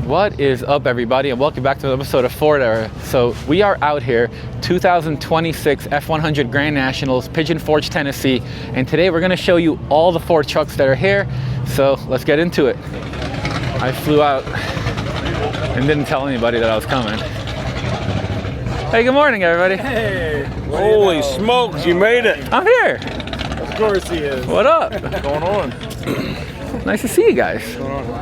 What is up, everybody, and welcome back to another episode of Ford Era. So we are out here, 2026 F100 Grand Nationals, Pigeon Forge, Tennessee, and today we're going to show you all the Ford trucks that are here. So let's get into it. I flew out and didn't tell anybody that I was coming. Hey, good morning, everybody. Hey, holy smokes, you made it. I'm here. Of course he is. What up? What's going on? Nice to see you guys. What's going on?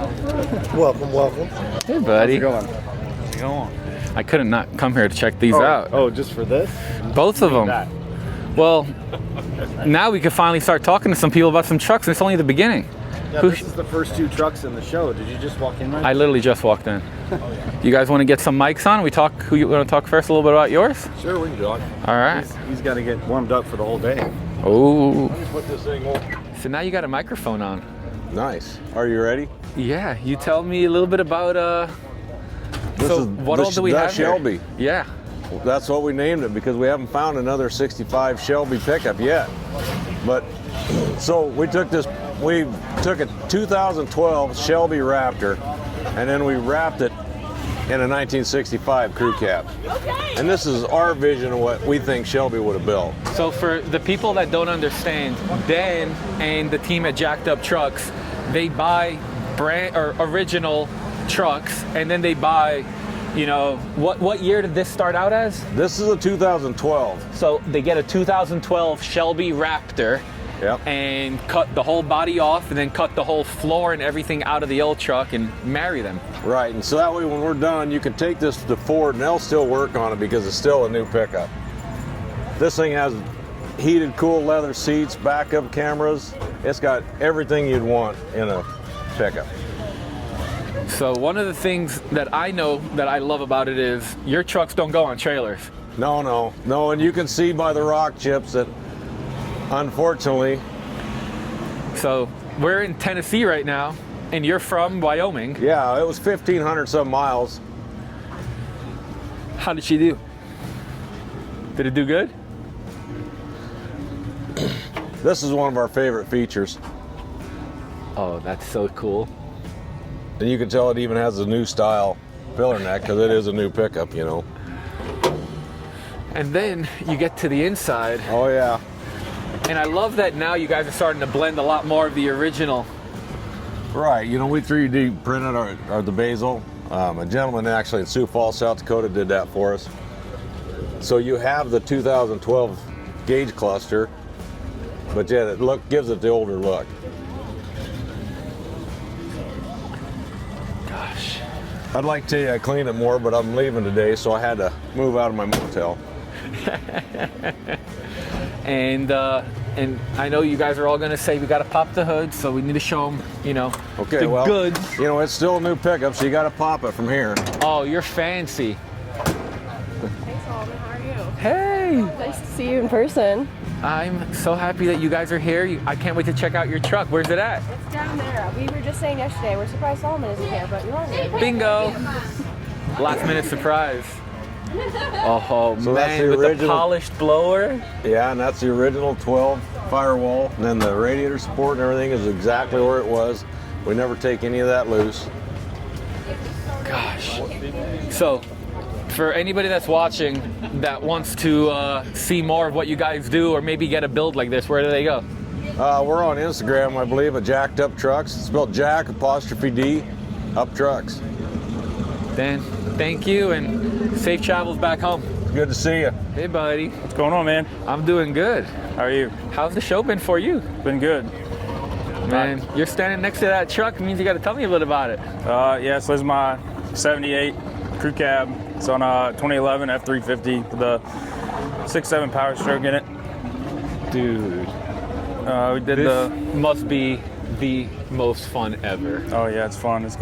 Welcome. Hey, buddy. How's it going? I couldn't not come here to check these out. Oh, just for this? Both of them. That. Well, now we can finally start talking to some people about some trucks. It's only the beginning. Yeah, this is the first two trucks in the show. Did you just walk in right? I literally just walked in. You guys want to get some mics on? We talk. Who you want to talk first? A little bit about yours? Sure, we can do it. All right. He's got to get warmed up for the whole day. Oh. Let me put this thing on. So now you got a microphone on. Nice. Are you ready? Yeah. You tell me a little bit about. What all do we have here? Shelby. Yeah. That's what we named it because we haven't found another 65 Shelby pickup yet. But so we took a 2012 Shelby Raptor, and then we wrapped it in a 1965 crew cab. Okay. And this is our vision of what we think Shelby would have built. So for the people that don't understand, Dan and the team at Jacked Up Trucks, they buy brand or original trucks, and then they buy, you know, what year did this start out as? This is a 2012. So they get a 2012 Shelby Raptor. Yep. And cut the whole body off, and then cut the whole floor and everything out of the old truck and marry them. Right, and so that way when we're done, you can take this to Ford and they'll still work on it because it's still a new pickup. This thing has heated, cool leather seats, backup cameras. It's got everything you'd want in a pickup. So one of the things that I know that I love about it is your trucks don't go on trailers. No, and you can see by the rock chips that unfortunately. So we're in Tennessee right now, and you're from Wyoming. Yeah, it was 1,500 some miles. How did she do? Did it do good? This is one of our favorite features. Oh, that's so cool. And you can tell it even has a new style filler neck because it is a new pickup, you know. And then you get to the inside. Oh yeah. And I love that now you guys are starting to blend a lot more of the original. Right, you know, we 3D printed the bezel. A gentleman actually in Sioux Falls, South Dakota did that for us. So you have the 2012 gauge cluster, but yet it gives it the older look. Gosh. I'd like to tell you I cleaned it more, but I'm leaving today, so I had to move out of my motel. And I know you guys are all gonna say we gotta pop the hood, so we need to show them, you know, okay, the well, goods. You know, it's still a new pickup, so you gotta pop it from here. Oh, you're fancy. Hey Solomon, how are you? Hey! Nice to see you in person. I'm so happy that you guys are here. I can't wait to check out your truck. Where's it at? It's down there. We were just saying yesterday, we're surprised Solomon isn't here, but you're here. Bingo! Last minute surprise. Oh So that's man, the with the original polished blower. Yeah, and that's the original 12 firewall. And then the radiator support and everything is exactly where it was. We never take any of that loose. Gosh. So, for anybody that's watching that wants to see more of what you guys do, or maybe get a build like this, where do they go? We're on Instagram, I believe, at Jacked Up Trucks. It's spelled Jack''D, Up Trucks. Dan, thank you, and safe travels back home. Good to see you. Hey, buddy. What's going on, man? I'm doing good. How are you? How's the show been for you? Been good. Man, you're standing next to that truck. It means you got to tell me a bit about it. Yeah, so this is my 78 crew cab. It's on a 2011 F350 with a 6.7 Power Stroke in it. Dude, We did this must be the most fun ever. Oh yeah, it's fun. It's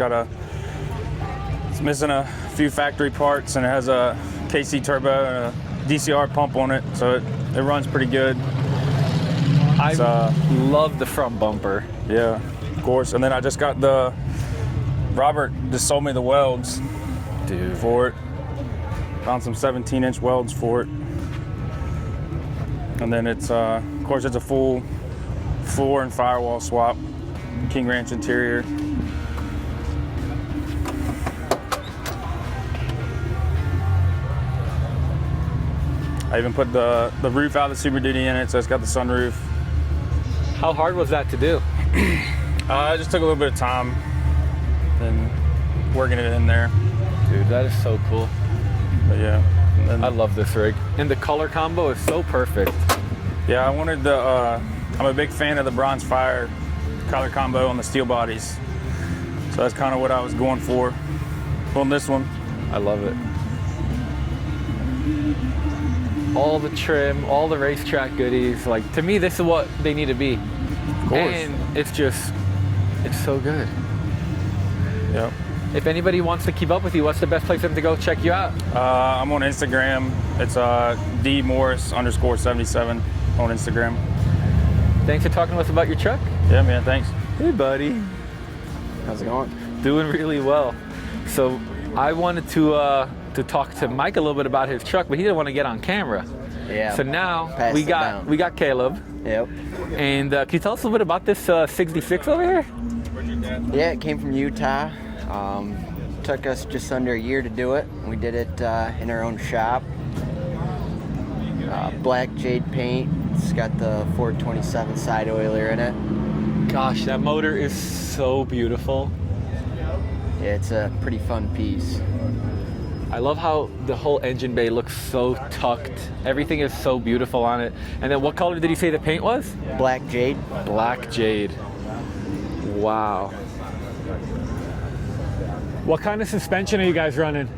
missing a few factory parts, and it has a KC turbo and a DCR pump on it, so it runs pretty good. I love the front bumper. Yeah, of course. And then I just got Robert just sold me the welds, Dude, for it. Found some 17-inch welds for it. And then it's, of course, it's a full floor and firewall swap, King Ranch interior. I even put the roof out of the Super Duty in it, so it's got the sunroof. How hard was that to do? It just took a little bit of time and working it in there. Dude, that is so cool. But yeah. And then, I love this rig. And the color combo is so perfect. yeah, I wanted I'm a big fan of the bronze fire color combo on the steel bodies. So that's kind of what I was going for on this one. I love it. All the trim, all the racetrack goodies. Like, to me, this is what they need to be. Of course. And it's so good. Yep. If anybody wants to keep up with you, what's the best place for them to go check you out? I'm on Instagram. It's dmorris_77 on Instagram. Thanks for talking to us about your truck. Yeah, man, thanks. Hey, buddy. How's it going? Doing really well. So I wanted to talk to Mike a little bit about his truck, but he didn't want to get on camera. Yeah. So now Pass we it got down. Caleb. Yep. And can you tell us a little bit about this 66 over here? Yeah, it came from Utah. Took us just under a year to do it. We did it in our own shop. Black jade paint. It's got the 427 side oiler in it. Gosh, that motor is so beautiful. Yeah, it's a pretty fun piece. I love how the whole engine bay looks so tucked. Everything is so beautiful on it. And then what color did you say the paint was? Black jade. Black jade. Wow. What kind of suspension are you guys running?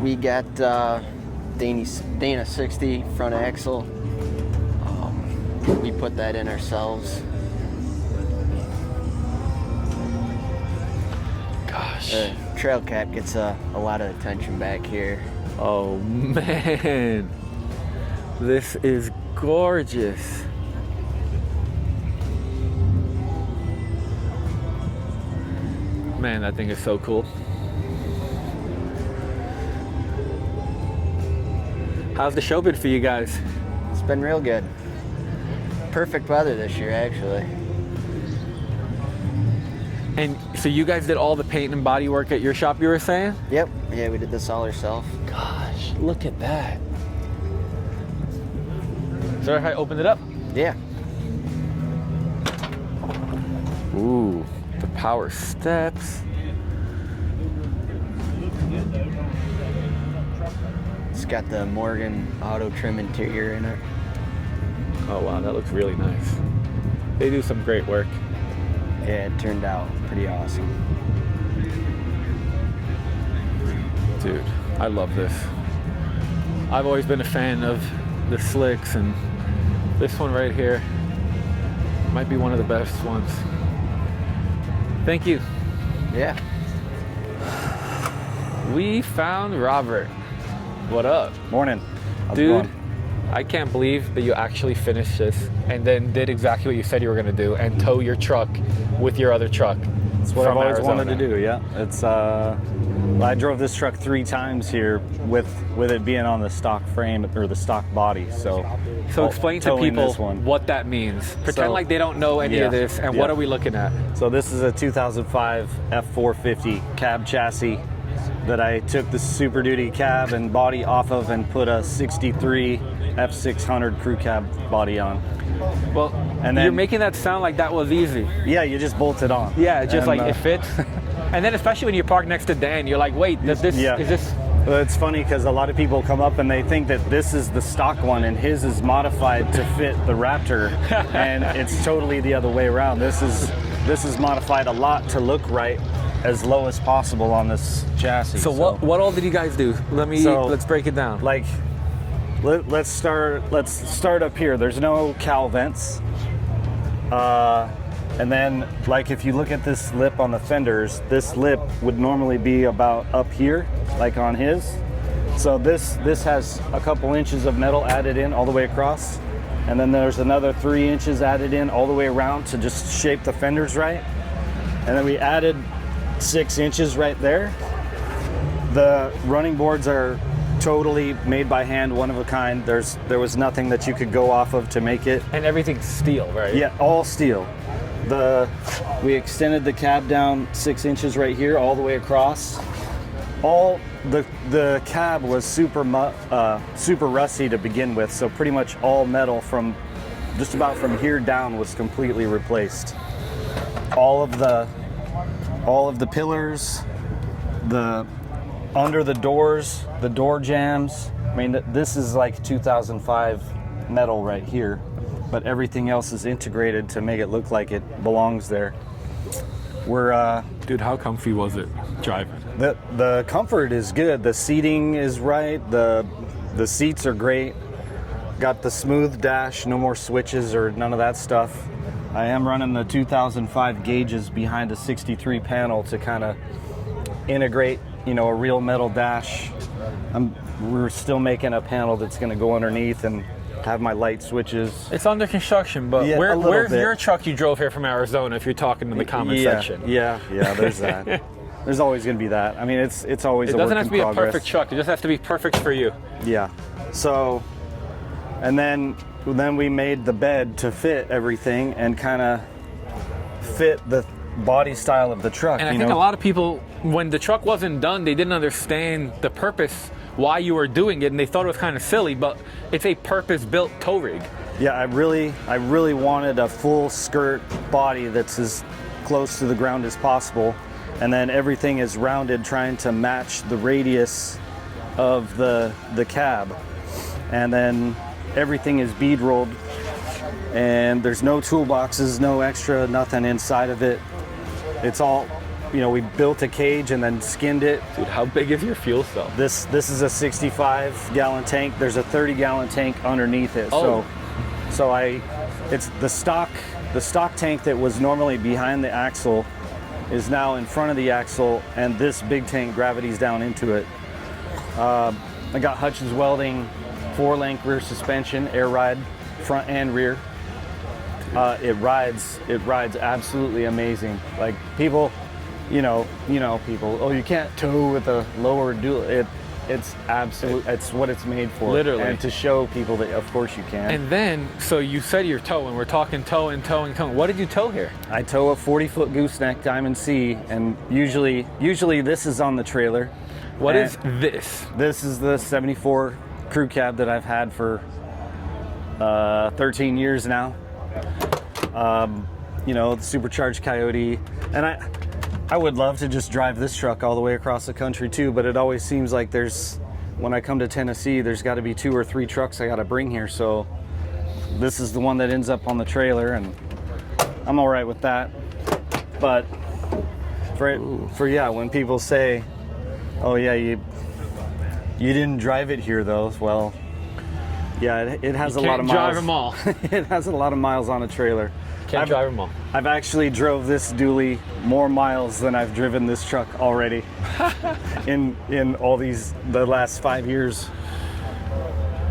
We got Dana 60 front axle. We put that in ourselves. Gosh. The trail cap gets a lot of attention back here. Oh man. This is gorgeous. Man, that thing is so cool. How's the show been for you guys? It's been real good. Perfect weather this year, actually. And so you guys did all the paint and body work at your shop, you were saying? Yep. Yeah, we did this all ourselves. Gosh, look at that. Sorry if I opened it up? Yeah. Ooh, the power steps. It's got the Morgan auto trim interior in it. Oh wow, that looks really nice. They do some great work. Yeah, it turned out pretty awesome. Dude, I love this. I've always been a fan of the slicks, and this one right here might be one of the best ones. Thank you. Yeah. We found Robert. What up? Morning. How's it Dude, going? I can't believe that you actually finished this and then did exactly what you said you were going to do and tow your truck with your other truck. It's what I've from always wanted to Arizona. do. Yeah, it's. I drove this truck 3 times here with it being on the stock frame or the stock body. So explain to towing people this one. what that means. Pretend So- like they don't know any of Yeah, this, and yeah. what are we looking at? So this is a 2005 F450 cab chassis that I took the Super Duty cab and body off of and put a 63 F600 crew cab body on. Well, And you're then- making that sound like that was easy. Yeah, you just bolt it on. Yeah, just And, like it fits. And then especially when you park next to Dan, you're like, wait, does this, Yeah. is this? Well, it's funny because a lot of people come up and they think that this is the stock one and his is modified to fit the Raptor, and it's totally the other way around. This is modified a lot to look right as low as possible on this chassis. So what all did you guys do? Let's break it down. Like, let's start up here. There's no cowl vents. And then, like, if you look at this lip on the fenders, this lip would normally be about up here, like on his. So this has a couple inches of metal added in all the way across. And then there's another 3 inches added in all the way around to just shape the fenders right. And then we added 6 inches right there. The running boards are totally made by hand, one of a kind. There was nothing that you could go off of to make it. And everything's steel, right? Yeah, all steel. We extended the cab down 6 inches right here, all the way across. all the cab was super rusty to begin with, so pretty much all metal from just about from here down was completely replaced. All of the pillars, under the doors, the door jambs. I mean, this is like 2005 metal right here, but everything else is integrated to make it look like it belongs there. Dude, how comfy was it driving? The comfort is good. The seating is right. The seats are great. Got the smooth dash, no more switches or none of that stuff. I am running the 2005 gauges behind a 63 panel to kind of integrate, a real metal dash. We're still making a panel that's going to go underneath and have my light switches. It's under construction, but Yeah, where's bit. your truck you drove here from Arizona if you're talking in the comment section? Yeah, there's that. There's always going to be that. I mean, it's always It a work doesn't have in to be progress. a perfect truck. It just has to be perfect for you. Yeah. So, and then we made the bed to fit everything and kind of fit the body style of the truck. And I think a lot of people, when the truck wasn't done, they didn't understand the purpose why you were doing it, and they thought it was kind of silly, but it's a purpose-built tow rig. Yeah, I really wanted a full skirt body that's as close to the ground as possible, and then everything is rounded, trying to match the radius of the cab, and then everything is bead rolled, and there's no toolboxes, no extra nothing inside of it. It's all, we built a cage and then skinned it. Dude, how big is your fuel cell? This is a 65-gallon tank. There's a 30-gallon tank underneath it. Oh. So it's the stock tank that was normally behind the axle is now in front of the axle, and this big tank gravities down into it. I got Hutchins Welding 4-link rear suspension, air ride, front and rear. It rides absolutely amazing. Like people, people, oh, you can't tow with a lower dual. It's what it's made for. Literally. And to show people that of course you can. And then, so you said you're towing. We're talking towing. What did you tow here? I tow a 40-foot gooseneck Diamond C, and usually this is on the trailer. What And is this? This is the 74 crew cab that I've had for 13 years now. The supercharged Coyote, and I would love to just drive this truck all the way across the country too, but it always seems like when I come to Tennessee, there's got to be 2 or 3 trucks I got to bring here, so this is the one that ends up on the trailer, and I'm all right with that. But when people say, oh yeah, you didn't drive it here though, well, yeah, it has a lot of miles. Can't drive them all. It has a lot of miles on a trailer. Can't drive them all. I've actually drove this dually more miles than I've driven this truck already in all the last 5 years.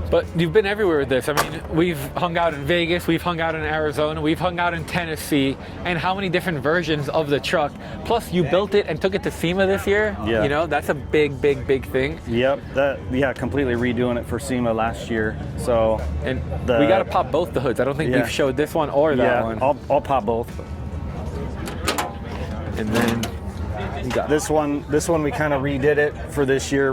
But you've been everywhere with this. I mean, we've hung out in Vegas, we've hung out in Arizona, we've hung out in Tennessee, and how many different versions of the truck. Plus, you built it and took it to SEMA this year. Yeah. That's a big thing. Yep, completely redoing it for SEMA last year. So, And we got to pop both the hoods. I don't think we've showed this one or that one. I'll pop both. And then you got This one we kind of redid it for this year.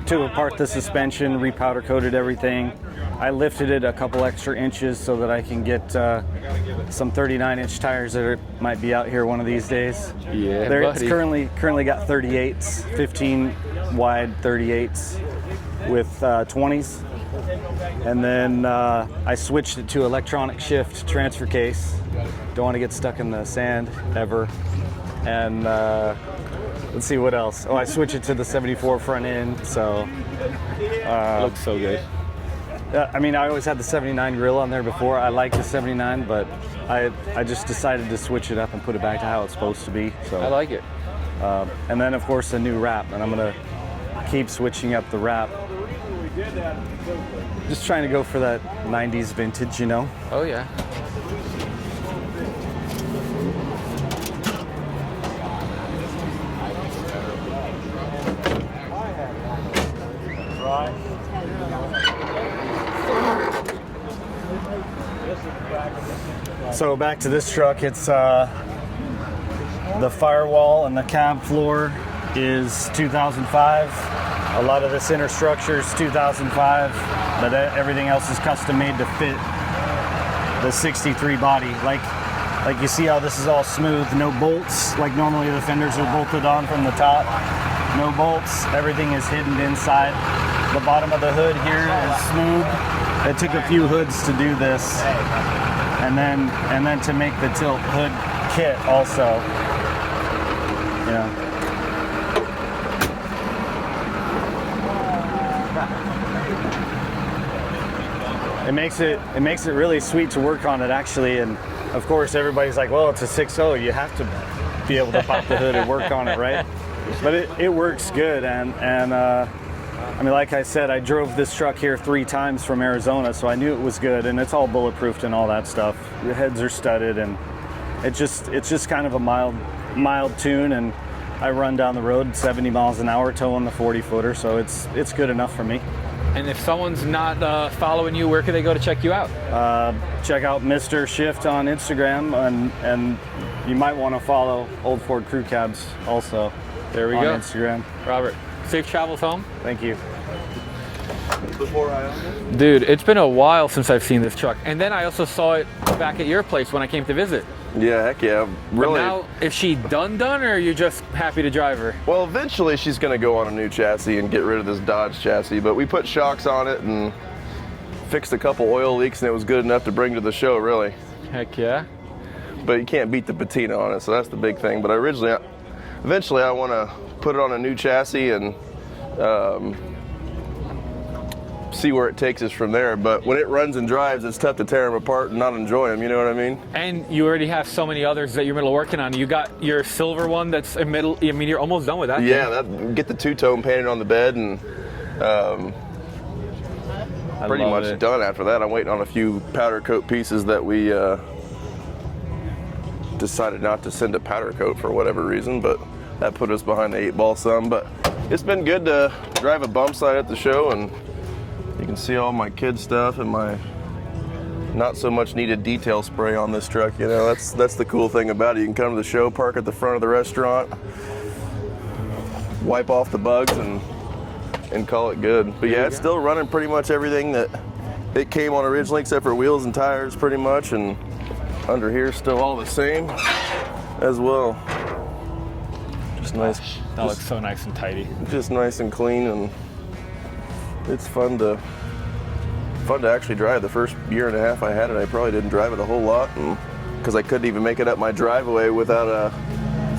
Took apart the suspension, repowder coated everything. I lifted it a couple extra inches so that I can get some 39-inch tires that might be out here one of these days. Yeah, It's buddy. currently got 38s, 15 wide 38s with 20s. And then I switched it to electronic shift transfer case. Don't want to get stuck in the sand ever. And let's see what else. Oh, I switched it to the 74 front end, so looks so good. I mean, I always had the 79 grill on there before. I like the 79, but I just decided to switch it up and put it back to how it's supposed to be. So I like it. and then of course a new wrap, and I'm gonna keep switching up the wrap. Just trying to go for that 90s vintage, Oh yeah. So back to this truck, it's the firewall and the cab floor is 2005. A lot of this inner structure is 2005, but everything else is custom made to fit the 63 body. Like you see how this is all smooth, no bolts. Like normally the fenders are bolted on from the top. No bolts, everything is hidden inside. The bottom of the hood here is smooth. It took a few hoods to do this. And then to make the tilt hood kit also. Yeah. It makes it really sweet to work on it actually, and of course everybody's like, well, it's a 6.0, you have to be able to pop the hood and work on it, right? But it works good, and I mean, like I said, I drove this truck here 3 times from Arizona, so I knew it was good, and it's all bulletproofed and all that stuff. The heads are studded, and it's just kind of a mild tune, and I run down the road 70 miles an hour towing the 40-footer, so it's good enough for me. And if someone's not following you, where can they go to check you out? Check out Mr. Shift on Instagram, and you might want to follow Old Ford Crew Cabs also. There we on go. Instagram. Robert, safe travels home. Thank you. Before I owned it? Dude, it's been a while since I've seen this truck. And then I also saw it back at your place when I came to visit. Yeah, heck yeah. Really. But now, is she done, or are you just happy to drive her? Well, eventually she's going to go on a new chassis and get rid of this Dodge chassis, but we put shocks on it and fixed a couple oil leaks, and it was good enough to bring to the show, really. Heck yeah. But you can't beat the patina on it, so that's the big thing. But eventually I want to put it on a new chassis and see where it takes us from there. But when it runs and drives, it's tough to tear them apart and not enjoy them, you know what I mean? And you already have so many others that you're middle working on. You got your silver one that's in middle. I mean, you're almost done with that. Yeah, get the two-tone painted on the bed, and pretty much done after that. I'm waiting on a few powder coat pieces that we decided not to send a powder coat for whatever reason, but that put us behind the 8-ball some. But it's been good to drive a Bumpside at the show, and you can see all my kid stuff and my not so much needed detail spray on this truck. You know, that's the cool thing about it. You can come to the show, park at the front of the restaurant, wipe off the bugs, and call it good. But yeah, it's still running pretty much everything that it came on originally, except for wheels and tires pretty much, and under here still all the same as well. Just nice. That looks so nice and tidy. Just nice and clean, and it's fun to actually drive. The first year and a half I had it, I probably didn't drive it a whole lot, because I couldn't even make it up my driveway without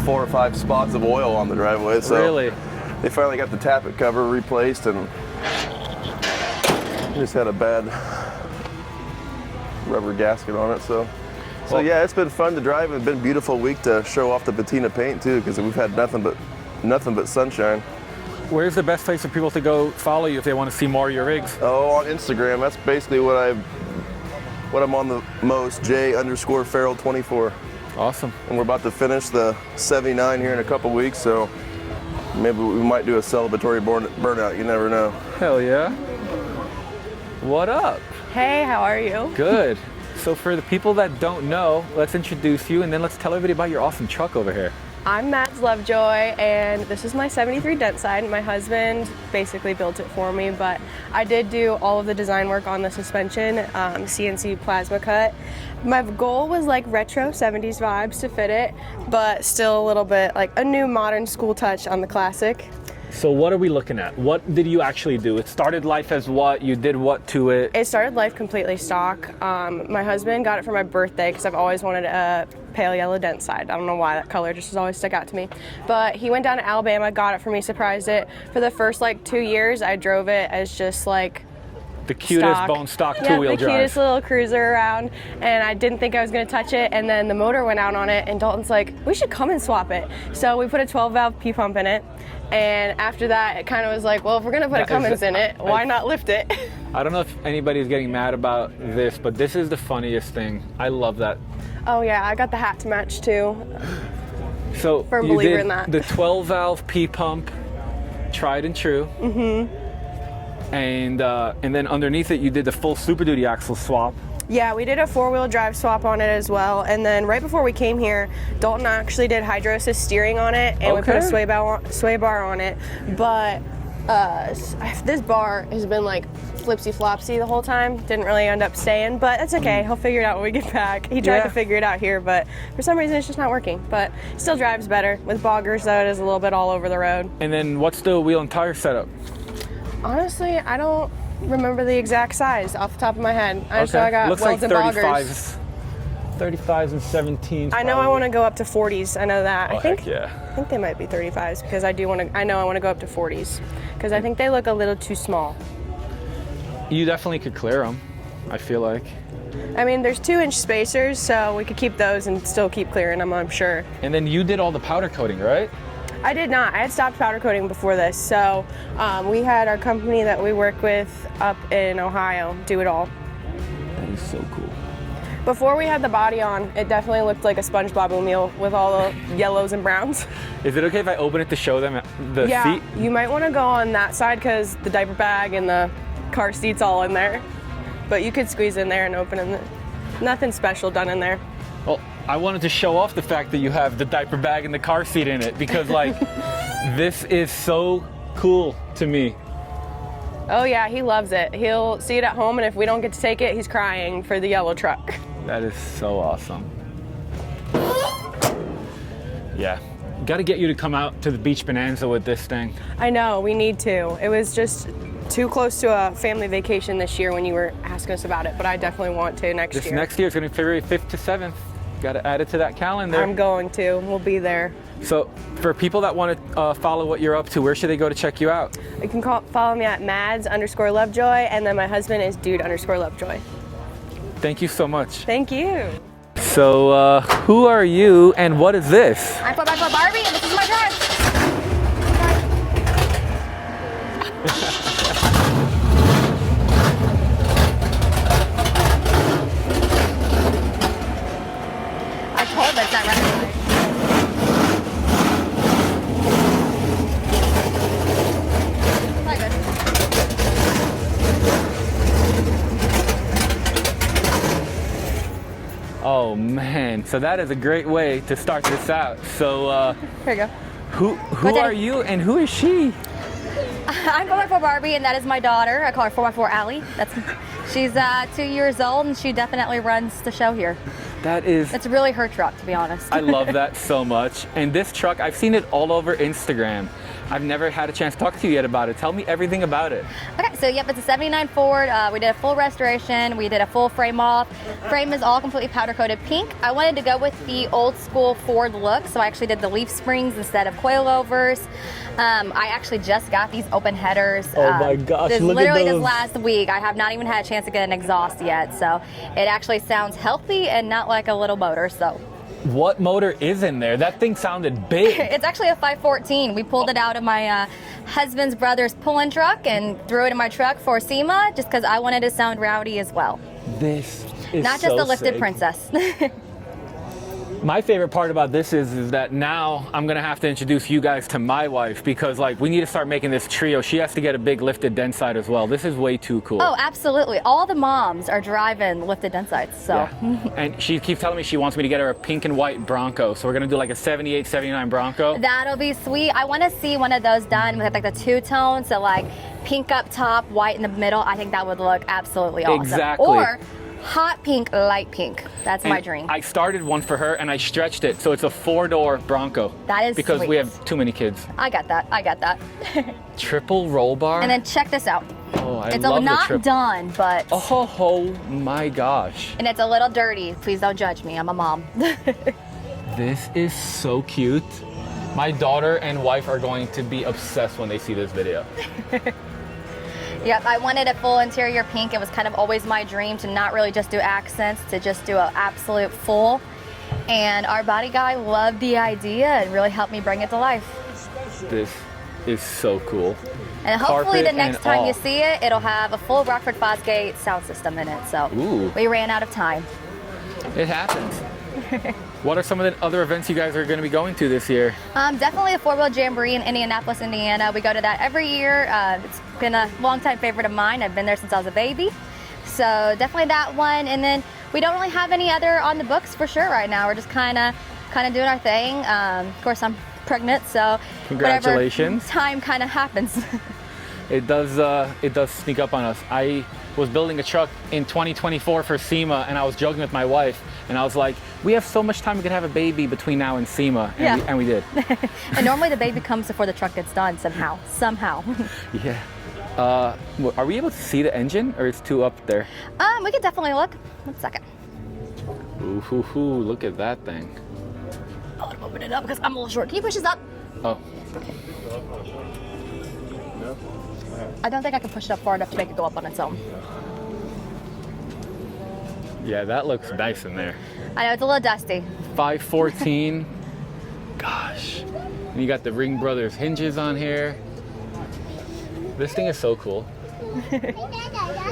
4 or 5 spots of oil on the driveway. So really? They finally got the tappet cover replaced, and just had a bad rubber gasket on it. So yeah, it's been fun to drive, and it's been a beautiful week to show off the patina paint too, because we've had nothing but sunshine. Where's the best place for people to go follow you if they want to see more of your rigs? Oh, on Instagram. That's basically what I'm on the most, J_Ferrell 24. Awesome. And we're about to finish the 79 here in a couple weeks, so maybe we might do a celebratory burnout. You never know. Hell yeah. What up? Hey, how are you? Good. So for the people that don't know, let's introduce you, and then let's tell everybody about your awesome truck over here. I'm Matt's Lovejoy, and this is my 73 dentside. My husband basically built it for me, but I did do all of the design work on the suspension, CNC plasma cut. My goal was like retro 70s vibes to fit it, but still a little bit like a new modern school touch on the classic. So what are we looking at? What did you actually do? It started life as what? You did what to it? It started life completely stock. My husband got it for my birthday because I've always wanted a pale yellow dentside. I don't know why, that color just has always stuck out to me. But he went down to Alabama, got it for me, surprised it. For the first like 2 years, I drove it as just like the cutest bone stock two-wheel drive. The cutest little cruiser around, and I didn't think I was going to touch it, and then the motor went out on it, and Dalton's like, we should come and swap it. So we put a 12-valve P-pump in it, and after that, it kind of was like, well, if we're going to put a Cummins in it, why not lift it? I don't know if anybody's getting mad about this, but this is the funniest thing. I love that. Oh yeah, I got the hat to match too. So Firm you believer did in that. The 12-valve P-pump, tried and true. Mm-hmm. And then underneath it, you did the full Super Duty axle swap. Yeah, we did a 4-wheel drive swap on it as well. And then right before we came here, Dalton actually did hydro assist steering on it, and we put a sway bar on it. But this bar has been like flipsy-flopsy the whole time. Didn't really end up staying, but that's okay. He'll figure it out when we get back. He tried to figure it out here, but for some reason it's just not working. But still drives better. With boggers though, it is a little bit all over the road. And then what's the wheel and tire setup? Honestly, I don't remember the exact size off the top of my head. I just know I got Looks welds like and boggers. 35s and 17s. I know I want to go up to 40s. I know that. Oh, I think heck yeah. I think they might be 35s because I do want to. I know I want to go up to 40s because I think they look a little too small. You definitely could clear them, I feel like. I mean, there's 2-inch spacers, so we could keep those and still keep clearing them, I'm sure. And then you did all the powder coating, right? I did not. I had stopped powder coating before this, so we had our company that we work with up in Ohio do it all. That is so cool. Before we had the body on, it definitely looked like a SpongeBob meal with all the yellows and browns. Is it okay if I open it to show them the seat? Yeah, you might want to go on that side because the diaper bag and the car seat's all in there. But you could squeeze in there and open it. Nothing special done in there. Well, I wanted to show off the fact that you have the diaper bag and the car seat in it because like this is so cool to me. Oh yeah, he loves it. He'll see it at home, and if we don't get to take it, he's crying for the yellow truck. That is so awesome. Yeah, got to get you to come out to the Beach Bonanza with this thing. I know, we need to. It was just too close to a family vacation this year when you were asking us about it, but I definitely want to next year. This next year is going to be February 5th to 7th. Got to add it to that calendar. I'm going to. We'll be there. So for people that want to follow what you're up to, where should they go to check you out? You can follow me at Mads_Lovejoy, and then my husband is Dude_Lovejoy. Thank you so much. Thank you. So who are you and what is this? I'm 4x4 Barbie, and this is my drive. I told that's not right. Oh man, so that is a great way to start this out. So Here you go. who are you and who is she? I'm 4x4 Barbie, and that is my daughter. I call her 4x4 Allie. She's 2 years old, and she definitely runs the show here. It's really her truck, to be honest. I love that so much. And this truck, I've seen it all over Instagram. I've never had a chance to talk to you yet about it. Tell me everything about it. Okay, so yep, it's a 79 Ford. We did a full restoration. We did a full frame off. Frame is all completely powder coated pink. I wanted to go with the old school Ford look, so I actually did the leaf springs instead of coilovers. I actually just got these open headers. Oh my gosh, look at literally those. this last week. I have not even had a chance to get an exhaust yet, so it actually sounds healthy and not like a little motor. So. What motor is in there? That thing sounded big. It's actually a 514. We pulled it out of my husband's brother's pulling truck and threw it in my truck for SEMA just because I wanted to sound rowdy as well. This is Not just so a lifted sick. princess. My favorite part about this is that now I'm gonna have to introduce you guys to my wife because like we need to start making this trio. She has to get a big lifted dentside as well. This is way too cool. Oh, absolutely. All the moms are driving lifted dentsides, so. Yeah. And she keeps telling me she wants me to get her a pink and white Bronco. So we're gonna do like a 78, 79 Bronco. That'll be sweet. I want to see one of those done with like the two-tone, so like pink up top, white in the middle. I think that would look absolutely awesome. Exactly. Or hot pink, light pink. That's my And dream. I started one for her and I stretched it. So it's a 4-door Bronco. That is because sweet. we have too many kids. I got that. Triple roll bar. And then check this out. Oh, I It's love the not triple. done, but. Oh my gosh. And it's a little dirty. Please don't judge me. I'm a mom. This is so cute. My daughter and wife are going to be obsessed when they see this video. Yep, I wanted a full interior pink. It was kind of always my dream to not really just do accents, to just do an absolute full. And our body guy loved the idea and really helped me bring it to life. This is so cool. And hopefully Carpet the next and time all. you see it, it'll have a full Rockford Fosgate sound system in it. So Ooh. we ran out of time. It happens. What are some of the other events you guys are going to be going to this year? Definitely a four-wheel jamboree in Indianapolis, Indiana. We go to that every year. It's been a longtime favorite of mine. I've been there since I was a baby. So definitely that one. And then we don't really have any other on the books for sure right now. We're just kind of doing our thing. Of course, I'm pregnant, so Congratulations. whatever time kind of happens. It does sneak up on us. I was building a truck in 2024 for SEMA, and I was joking with my wife, and I was like, we have so much time we could have a baby between now and SEMA, and we did. And normally the baby comes before the truck gets done somehow. Yeah. Are we able to see the engine, or it's too up there? We could definitely look. 1 second. Ooh, look at that thing. Oh, I'm open it up because I'm a little short. Can you push this up? Oh. I don't think I can push it up far enough to make it go up on its own. Yeah, that looks nice in there. I know, it's a little dusty. 514. Gosh. And you got the Ring Brothers hinges on here. This thing is so cool.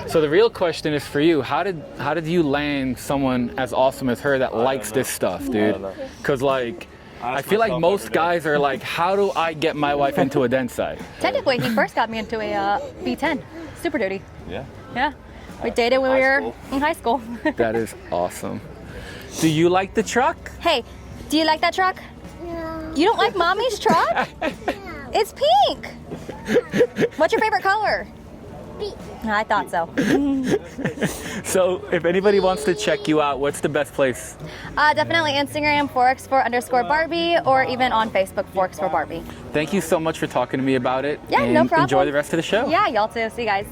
So the real question is for you, how did you land someone as awesome as her that likes this stuff, dude? Because like, I feel like most guys are like, how do I get my wife into a denside? Technically, he first got me into a V10 Super Duty. Yeah. Yeah. We dated when we were in high school. That is awesome. Do you like the truck? Hey, do you like that truck? No. You don't like Mommy's truck? No. It's pink. What's your favorite color? Pink. I thought so. So if anybody wants to check you out, what's the best place? Definitely Instagram, _Barbie, or even on Facebook, _Barbie. Thank you so much for talking to me about it. Yeah, and no problem. Enjoy the rest of the show. Yeah, y'all too. See you guys.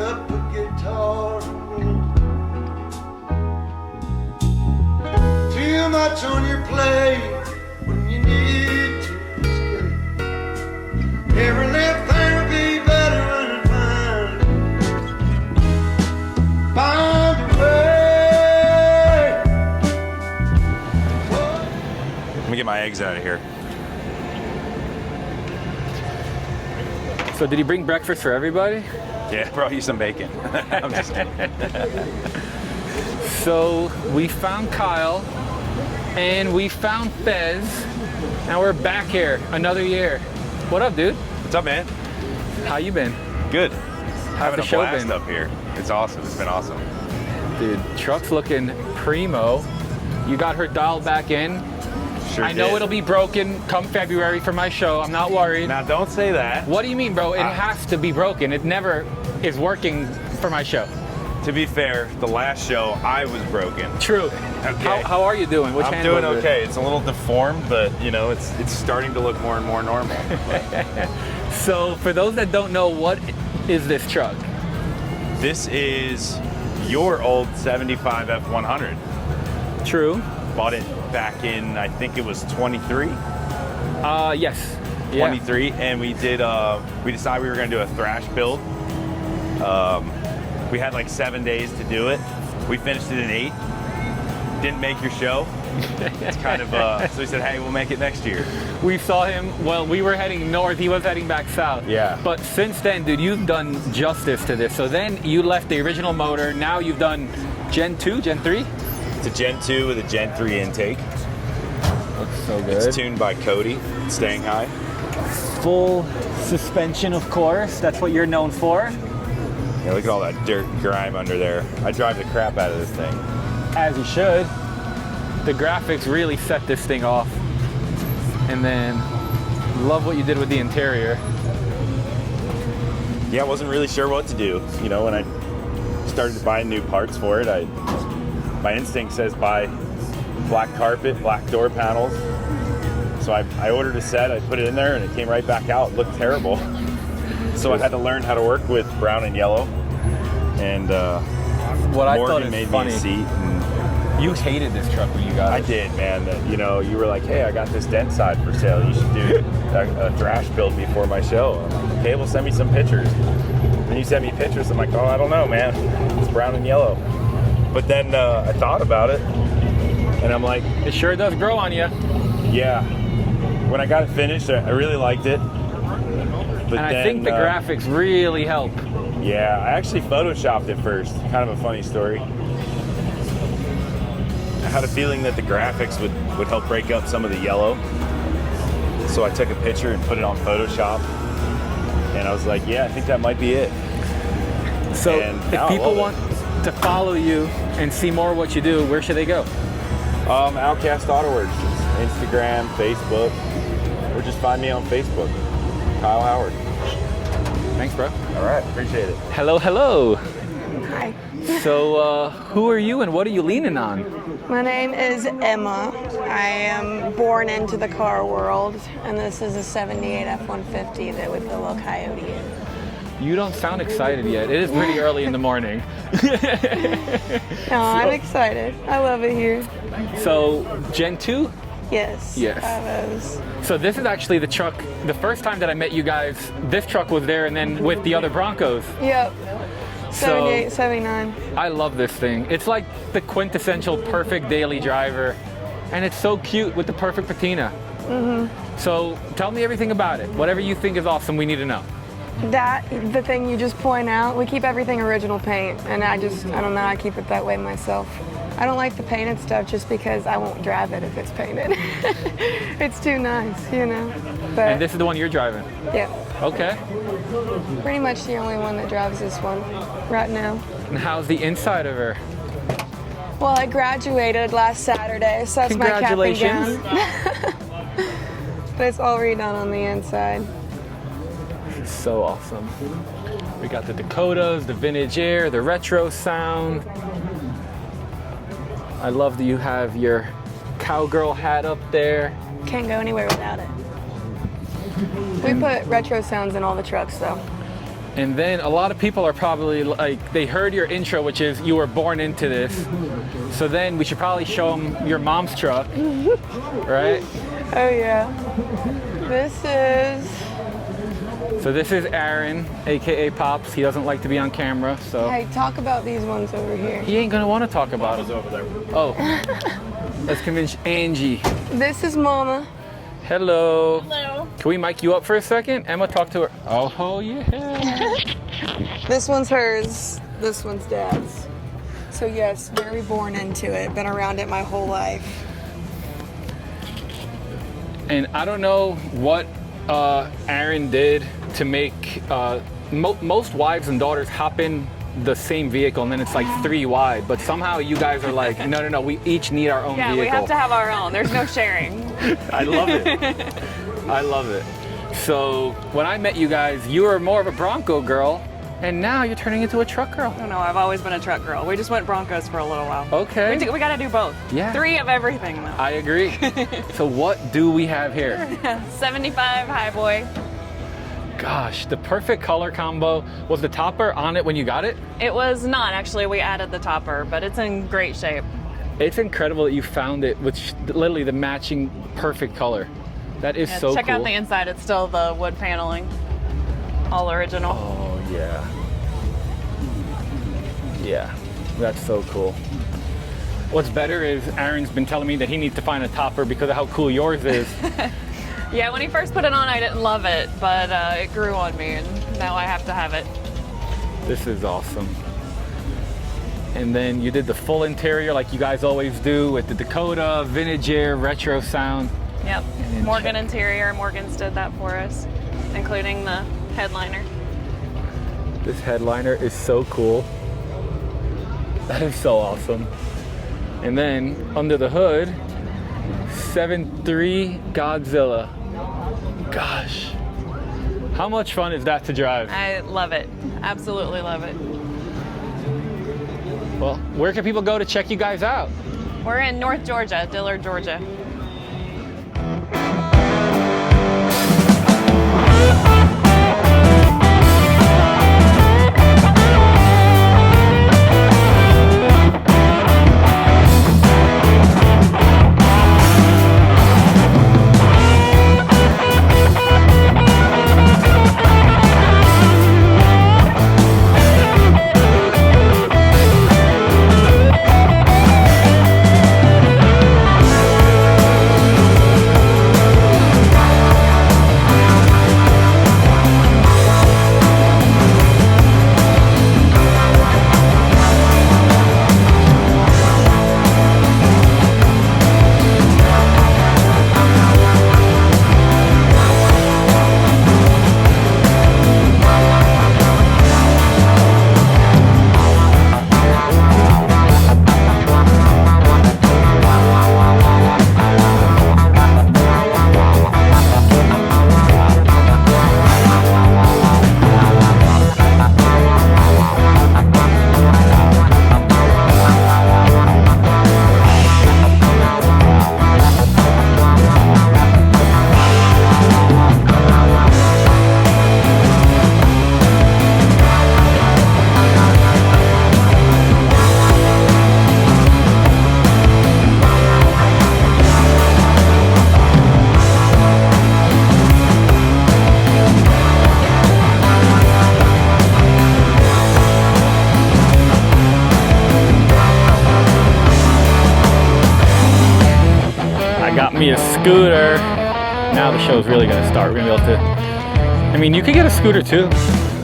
up a guitar. Too much on your plate when you need to escape. Every little thing will be better when it find a way. Let me get my eggs out of here. So did he bring breakfast for everybody? Yeah, brought you some bacon. I'm just kidding. So we found Kyle and we found Fez. Now we're back here another year. What up, dude? What's up, man? How you been? Good. How's Having the a show blast been? up here. It's awesome. It's been awesome. Dude, truck's looking primo. You got her dialed back in. Sure I know did. it'll be broken come February for my show. I'm not worried. Now, don't say that. What do you mean, bro? It has to be broken. It never is working for my show. To be fair, the last show I was broken. True. Okay. How are you doing? Which I'm hand doing was it? okay. It's a little deformed, but you know, it's starting to look more and more normal. So for those that don't know, what is this truck? This is your old 75 F100. True. Bought it back in, I think it was 23. Yes. Yeah. 23, and we decided we were going to do a thrash build. We had like 7 days to do it. We finished it in 8. Didn't make your show. It's kind of so we said, hey, we'll make it next year. We saw him, well, we were heading north, he was heading back south. Yeah. But since then, dude, you've done justice to this. So then you left the original motor, now you've done Gen 2, Gen 3? It's a Gen 2 with a Gen 3 intake. Looks so good. It's tuned by Cody, staying high. Full suspension, of course. That's what you're known for. Yeah, look at all that dirt and grime under there. I drive the crap out of this thing. As you should. The graphics really set this thing off. And then, love what you did with the interior. Yeah, I wasn't really sure what to do. You know, when I started buying new parts for it, my instinct says buy black carpet, black door panels. So I ordered a set, I put it in there, and it came right back out. It looked terrible. So I had to learn how to work with brown and yellow. And what I Morgan thought is made funny, me a seat. And you hated this truck when you got I it. did, man. You know, you were like, hey, I got this dentside for sale. You should do a thrash build before my show. I'm like, okay, well, send me some pictures. Then you sent me pictures. I'm like, oh, I don't know, man. It's brown and yellow. But then I thought about it, and I'm like, it sure does grow on you. Yeah. When I got it finished, I really liked it. But And I then, think the graphics really help. Yeah, I actually photoshopped it first. Kind of a funny story. I had a feeling that the graphics would help break up some of the yellow. So I took a picture and put it on Photoshop. And I was like, yeah, I think that might be it. So And if now I people love want to follow you and see more of what you do, where should they go? Outcast Autoworks, Instagram, Facebook, or just find me on Facebook, Kyle Howard. Thanks, bro. All right, appreciate it. Hello, hello. Hi. So who are you and what are you leaning on? My name is Emma. I am born into the car world, and this is a 78 F-150 that we put a little Coyote in. You don't sound excited yet. It is pretty early in the morning. No, I'm excited. I love it here. So, Gen 2? Yes. Yes. Those. So this is actually the truck, the first time that I met you guys, this truck was there and then with the other Broncos. Yep. 78, So, 79. I love this thing. It's like the quintessential perfect daily driver. And it's so cute with the perfect patina. Mm-hmm. So tell me everything about it. Whatever you think is awesome, we need to know. The thing you just point out, we keep everything original paint, and I don't know, I keep it that way myself. I don't like the painted stuff just because I won't drive it if it's painted. It's too nice, you know. But And this is the one you're driving? yeah, Okay. pretty much the only one that drives this one right now. And how's the inside of her? Well, I graduated last Saturday, so that's my cap and Congratulations. gown. But it's all redone on the inside. So awesome. We got the Dakotas, the vintage air, the retro sound. I love that you have your cowgirl hat up there. Can't go anywhere without it. We put retro sounds in all the trucks, though. And then a lot of people are probably like, they heard your intro, which is you were born into this. So then we should probably show them your mom's truck, right? Oh yeah. So this is Aaron, AKA Pops. He doesn't like to be on camera, so. Hey, talk about these ones over here. He ain't gonna want to talk about it. Over there. Oh, let's convince Angie. This is Mama. Hello. Hello. Can we mic you up for a second? Emma, talk to her. Oh yeah. This one's hers. This one's Dad's. So yes, very born into it. Been around it my whole life. And I don't know what Aaron did to make most wives and daughters hop in the same vehicle, and then it's like 3 wide. But somehow you guys are like, no, we each need our own vehicle. Yeah, we have to have our own. There's no sharing. I love it. I love it. So when I met you guys, you were more of a Bronco girl, and now you're turning into a truck girl. I don't know, I've always been a truck girl. We just went Broncos for a little while. Okay. We gotta do both. Yeah. 3 of everything though. I agree. So what do we have here? 75 Highboy. Gosh, the perfect color combo. Was the topper on it when you got it? It was not actually, we added the topper, but it's in great shape. It's incredible that you found it with literally the matching perfect color. That is so cool. Check out the inside, it's still the wood paneling. All original. Oh yeah. Yeah, that's so cool. What's better is Aaron's been telling me that he needs to find a topper because of how cool yours is. Yeah, when he first put it on, I didn't love it, but it grew on me, and now I have to have it. This is awesome. And then you did the full interior like you guys always do with the Dakota, vintage air, retro sound. Yep, Morgan interior, Morgan's did that for us, including the headliner. This headliner is so cool. That is so awesome. And then under the hood, 7.3 Godzilla. Gosh, how much fun is that to drive? I love it, absolutely love it. Well, where can people go to check you guys out? We're in North Georgia, Dillard, Georgia. Me a scooter. Now the show's really gonna start. We're gonna be able to. I mean, you could get a scooter too.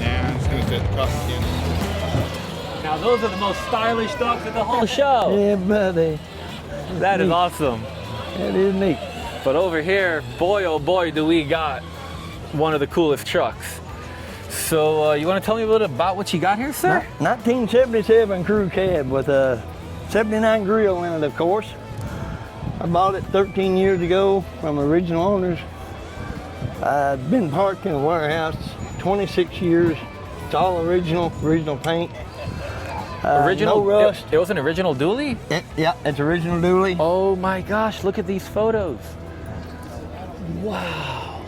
Yeah, I'm just gonna sit across the kitchen. Now those are the most stylish dogs in the whole show. Yeah, buddy. That is awesome. That is neat. But over here, boy oh boy, do we got one of the coolest trucks. So you want to tell me a little bit about what you got here, sir? 1977 crew cab with a 79 grill in it, of course. I bought it 13 years ago from original owners. I've been parked in a warehouse 26 years. It's all original paint. Original? No rust. It was an original dually? Yeah, it's original dually. Oh my gosh, look at these photos. Wow.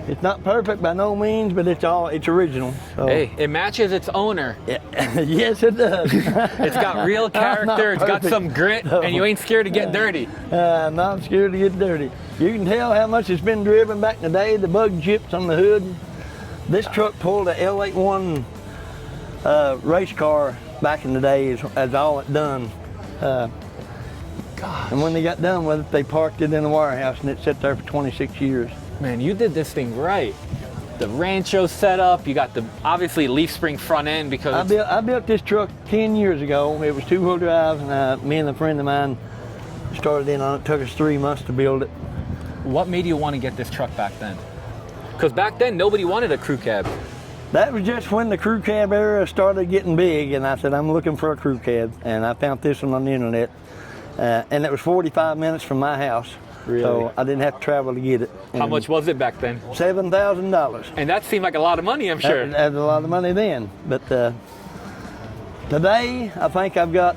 It's not perfect by no means, but it's original. So. Hey, it matches its owner. Yeah. Yes, it does. It's got real character, it's got some grit, and you ain't scared to get dirty. Not scared to get dirty. You can tell how much it's been driven back in the day, the bug chips on the hood. This truck pulled a L81 race car back in the day as all it done. And when they got done with it, they parked it in the warehouse and it sat there for 26 years. Man, you did this thing right. The Rancho setup, you got the obviously leaf spring front end because I built this truck 10 years ago. It was two-wheel drive, and me and a friend of mine started in on it. It took us 3 months to build it. What made you want to get this truck back then? Because back then, nobody wanted a crew cab. That was just when the crew cab era started getting big, and I said, I'm looking for a crew cab. And I found this one on the internet. And it was 45 minutes from my house. Really? So I didn't have to travel to get it. How much was it back then? $7,000. And that seemed like a lot of money, I'm sure. That was a lot of money then. But today, I think I've got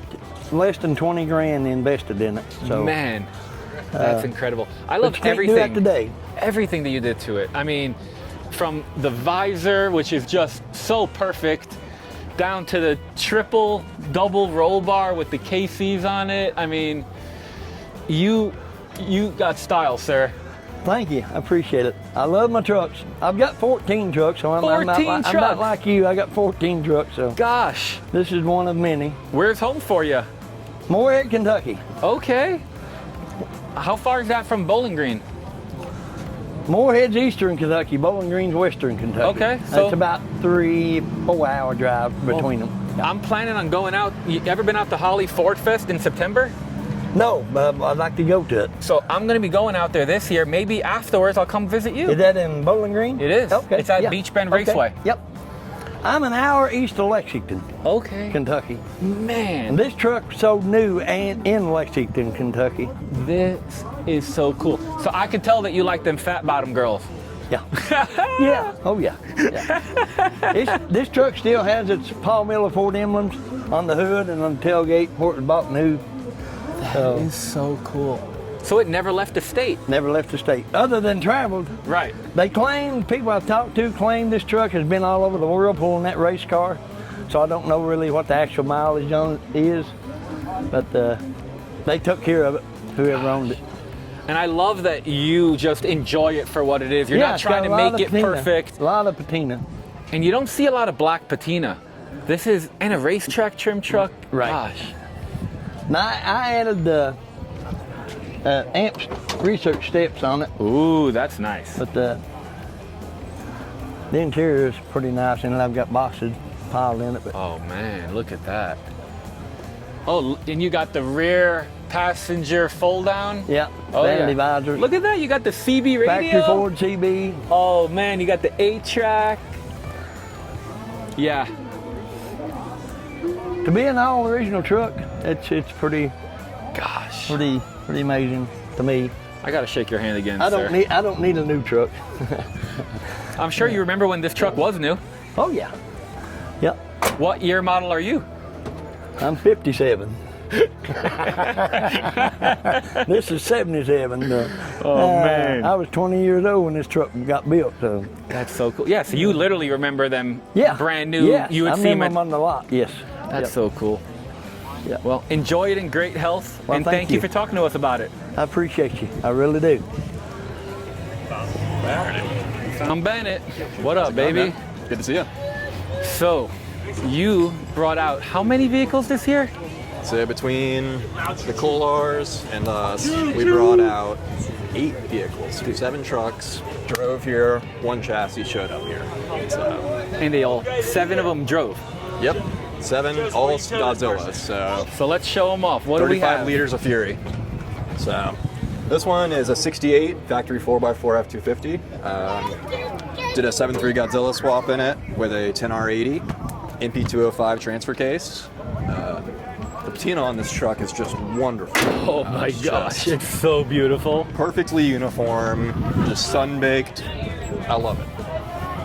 less than 20 grand invested in it. So, man, that's incredible. I love you can't everything. do that today. Everything that you did to it. I mean, from the visor, which is just so perfect, down to the triple, double roll bar with the KCs on it. I mean, you got style, sir. Thank you. I appreciate it. I love my trucks. I've got 14 trucks, so I'm not like you. I got 14 trucks, so. Gosh. This is one of many. Where's home for you? Moorhead, Kentucky. Okay. How far is that from Bowling Green? Moorhead's eastern Kentucky, Bowling Green's western Kentucky. Okay, so it's about 3-4 hour drive between them. I'm planning on going out. You ever been out to Holly Ford Fest in September? No, but I'd like to go to it. So I'm going to be going out there this year. Maybe afterwards I'll come visit you. Is that in Bowling Green? It is. Okay. It's at Beach Bend Raceway. Yep. I'm an hour east of Lexington. Okay. Kentucky. Man. And this truck's so new and in Lexington, Kentucky. This is so cool. So I could tell that you like them fat bottom girls. Yeah. Yeah. Oh yeah. This truck still has its Paul Miller Ford emblems on the hood and on the tailgate where it was bought new. That is so cool. So it never left the state? Never left the state, other than traveled. Right. They claim, people I've talked to claim this truck has been all over the world pulling that race car. So I don't know really what the actual mileage on it is, but they took care of it, whoever owned it. And I love that you just enjoy it for what it is. You're not trying to make it perfect. A lot of patina. And you don't see a lot of black patina. This is, and a racetrack trim truck. Right. Gosh. Now I added the amp research steps on it. Ooh, that's nice. But the interior is pretty nice, and I've got boxes piled in it. But oh man, look at that. Oh, and you got the rear passenger fold down? Yeah, oh, vanity visor. Look at that, you got the CB radio. Factory Ford CB. Oh man, you got the 8-track. Yeah. To be an all original truck, it's pretty, gosh, pretty amazing to me. I gotta shake your hand again, I sir. don't need a new truck. I'm sure you remember when this truck was new. Oh yeah. Yep. What year model are you? I'm 57. This is 77. Man. I was 20 years old when this truck got built. So. That's so cool. Yeah, so you literally remember them brand new. Yes, you would I see remember them on the lot. Yes. That's so cool. Yeah. Well, enjoy it in great health, Well, and thank you for talking to us about it. I appreciate you. I really do. I'm Bennett. What up, baby? Good to see you. So, you brought out how many vehicles this year? So between the Kolars and us, we brought out 8 vehicles, 7 trucks, drove here, 1 chassis showed up here. So, and they all, 7 of them drove? Yep, 7, all Godzillas. So let's show them off. What do we have? 35 liters of Fury. So this one is a 68 factory 4x4 F250. Did a 7.3 Godzilla swap in it with a 10R80 MP205 transfer case. The patina on this truck is just wonderful. Oh my gosh, it's so beautiful. Perfectly uniform, just sun-baked. I love it.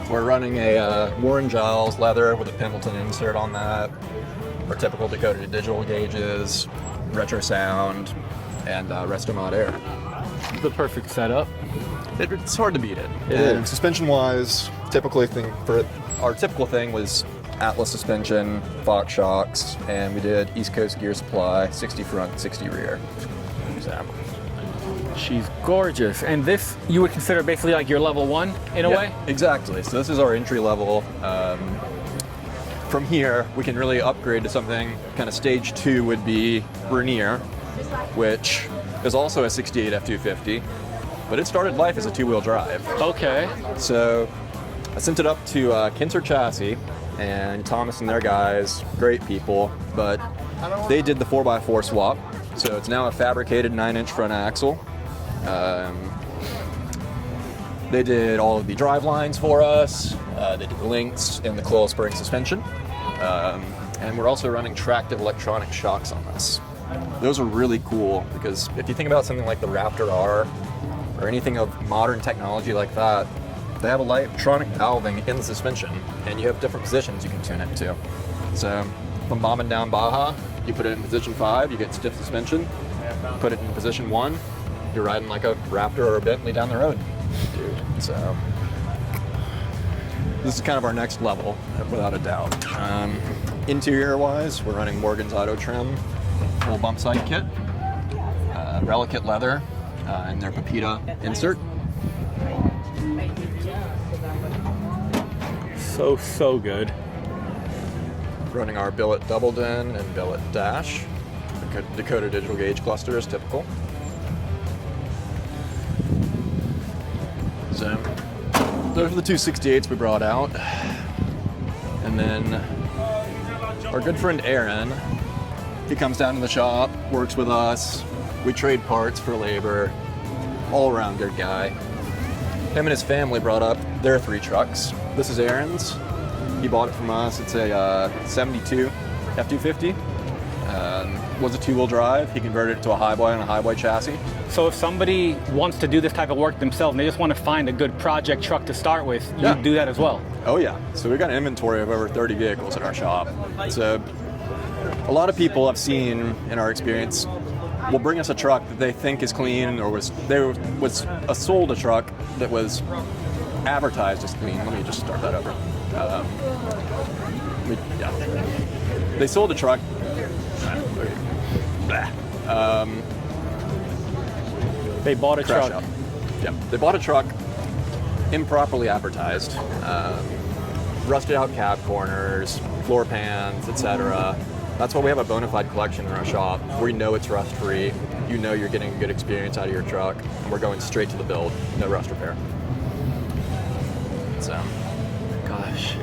We're running a Warren Giles leather with a Pendleton insert on that. Our typical Dakota digital gauges, retro sound, and Restomod air. The perfect setup. It's hard to beat it. It and is. suspension-wise, our typical thing was Atlas suspension, Fox shocks, and we did East Coast gear supply, 60 front, 60 rear. So. She's gorgeous. And this you would consider basically like your level 1 in a way? Exactly. So this is our entry level. From here, we can really upgrade to something kind of stage 2 would be Vernier, which is also a 68 F250, but it started life as a 2-wheel drive. Okay. So I sent it up to Kinser Chassis, and Thomas and their guys, great people, but they did the 4x4 swap. So it's now a fabricated 9-inch front axle. They did all of the drive lines for us. They did the links and the coil spring suspension. And we're also running tractive electronic shocks on this. Those are really cool because if you think about something like the Raptor R or anything of modern technology like that, they have electronic valving in the suspension and you have different positions you can tune it to. So if I'm bombing down Baja, you put it in position 5, you get stiff suspension. Put it in position 1, you're riding like a Raptor or a Bentley down the road. Dude, so this is kind of our next level, without a doubt. Interior-wise, we're running Morgan's Auto Trim, full Bumpside kit, Relicate leather, and their Patina insert. So good. Running our billet double din and billet dash. Dakota digital gauge cluster is typical. So those are the two 68s we brought out. And then our good friend Aaron, he comes down to the shop, works with us. We trade parts for labor. All around good guy. Him and his family brought up their 3 trucks. This is Aaron's. He bought it from us. It's a 72 F250. Was a 2-wheel drive. He converted it to a Highboy on a Highboy chassis. So if somebody wants to do this type of work themselves and they just want to find a good project truck to start with, you do that as well? Oh yeah. So we've got an inventory of over 30 vehicles at our shop. So a lot of people I've seen in our experience will bring us a truck that they think is clean or was sold a truck that was advertised as clean. Let me just start that over. They sold a truck. They bought a truck. Out. Yeah, they bought a truck improperly advertised. Rusted out cab corners, floor pans, etc. That's why we have a bona fide collection in our shop. We know it's rust free. You know you're getting a good experience out of your truck, and we're going straight to the build, no rust repair. So, gosh.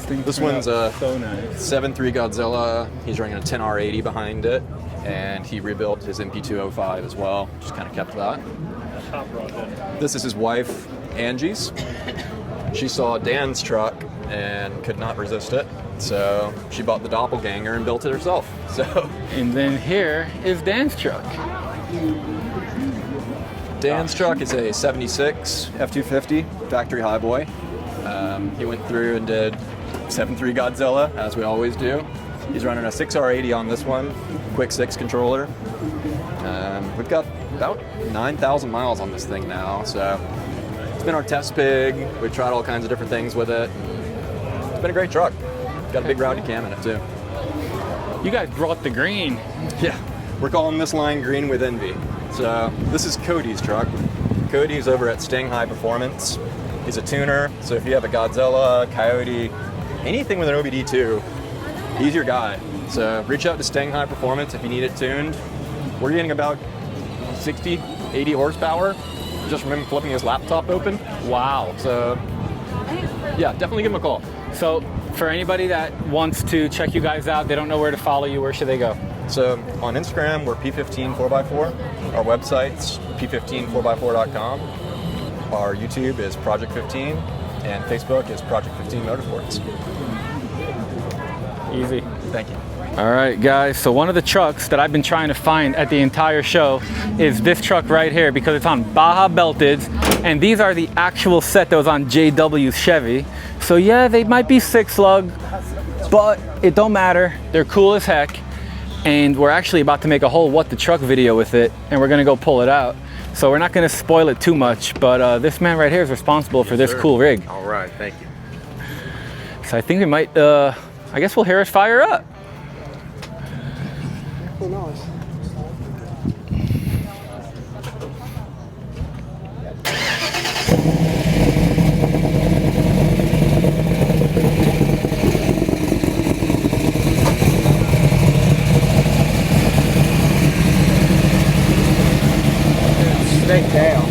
This one's a so nice. 7.3 Godzilla. He's running a 10R80 behind it, and he rebuilt his MP205 as well. Just kind of kept that. This is his wife, Angie's. She saw Dan's truck and could not resist it, so she bought the doppelganger and built it herself. So, and then here is Dan's truck. Dan's truck is a 76 F250 factory Highboy. He went through and did 7.3 Godzilla, as we always do. He's running a 6R80 on this one, quick 6 controller. We've got about 9,000 miles on this thing now, so it's been our test pig. We've tried all kinds of different things with it. It's been a great truck. Got a big rowdy cam in it too. You guys brought the green. Yeah, we're calling this line Green with Envy. So this is Cody's truck. Cody's over at Sting High Performance. He's a tuner, so if you have a Godzilla, Coyote, anything with an OBD2, he's your guy. So reach out to Sting High Performance if you need it tuned. We're getting about 60, 80 horsepower just from him flipping his laptop open. Wow. So yeah, definitely give him a call. So for anybody that wants to check you guys out, they don't know where to follow you, where should they go? So on Instagram, we're P15 4x4. Our website's p154x4.com. Our YouTube is Project 15, and Facebook is Project 15 Motorsports. Easy. Thank you. All right, guys, so one of the trucks that I've been trying to find at the entire show is this truck right here because it's on Baja belteds, and these are the actual set that was on JW's Chevy. So yeah, they might be 6-lug, but it don't matter. They're cool as heck, and we're actually about to make a whole What the Truck video with it, and we're gonna go pull it out. So we're not going to spoil it too much, but this man right here is responsible for this cool rig. All right, thank you. So I think we might, I guess we'll hear it fire up. Who knows? Snake tail.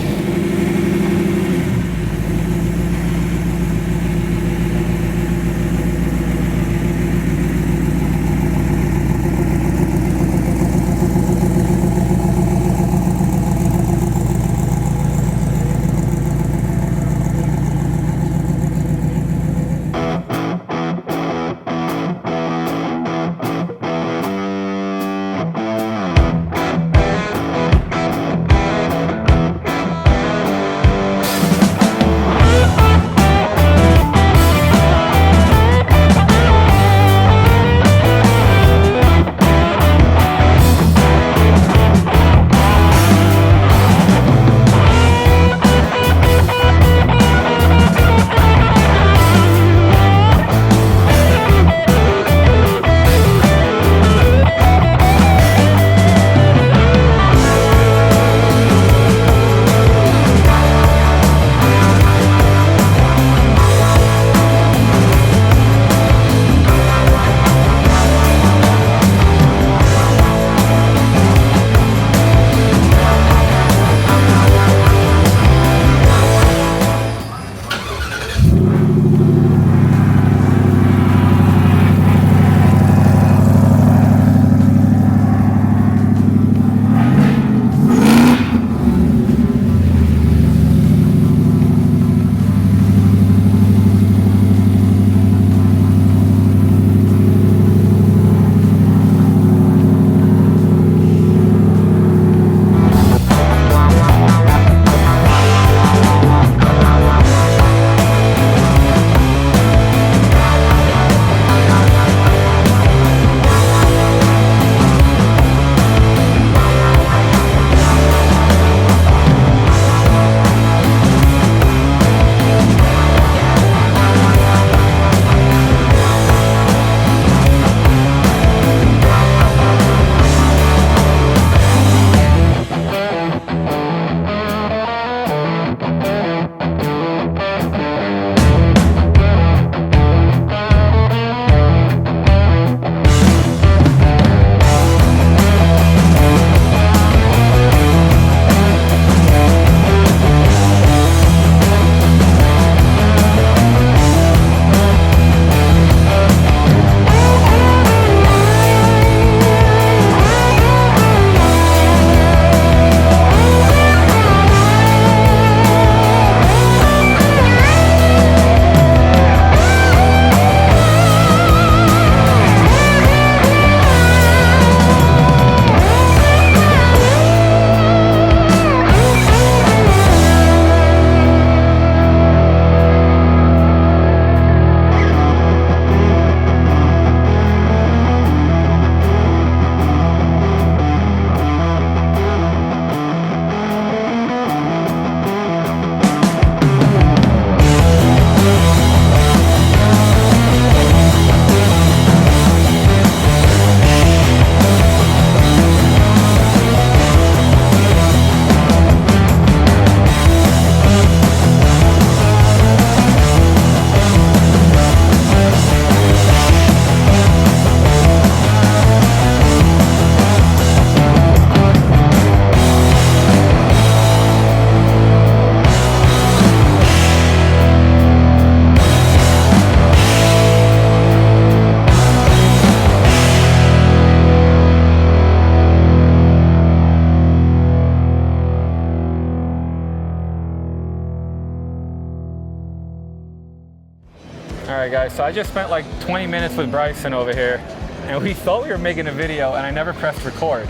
All right, guys, so I just spent like 20 minutes with Brycen over here, and we thought we were making a video, and I never pressed record.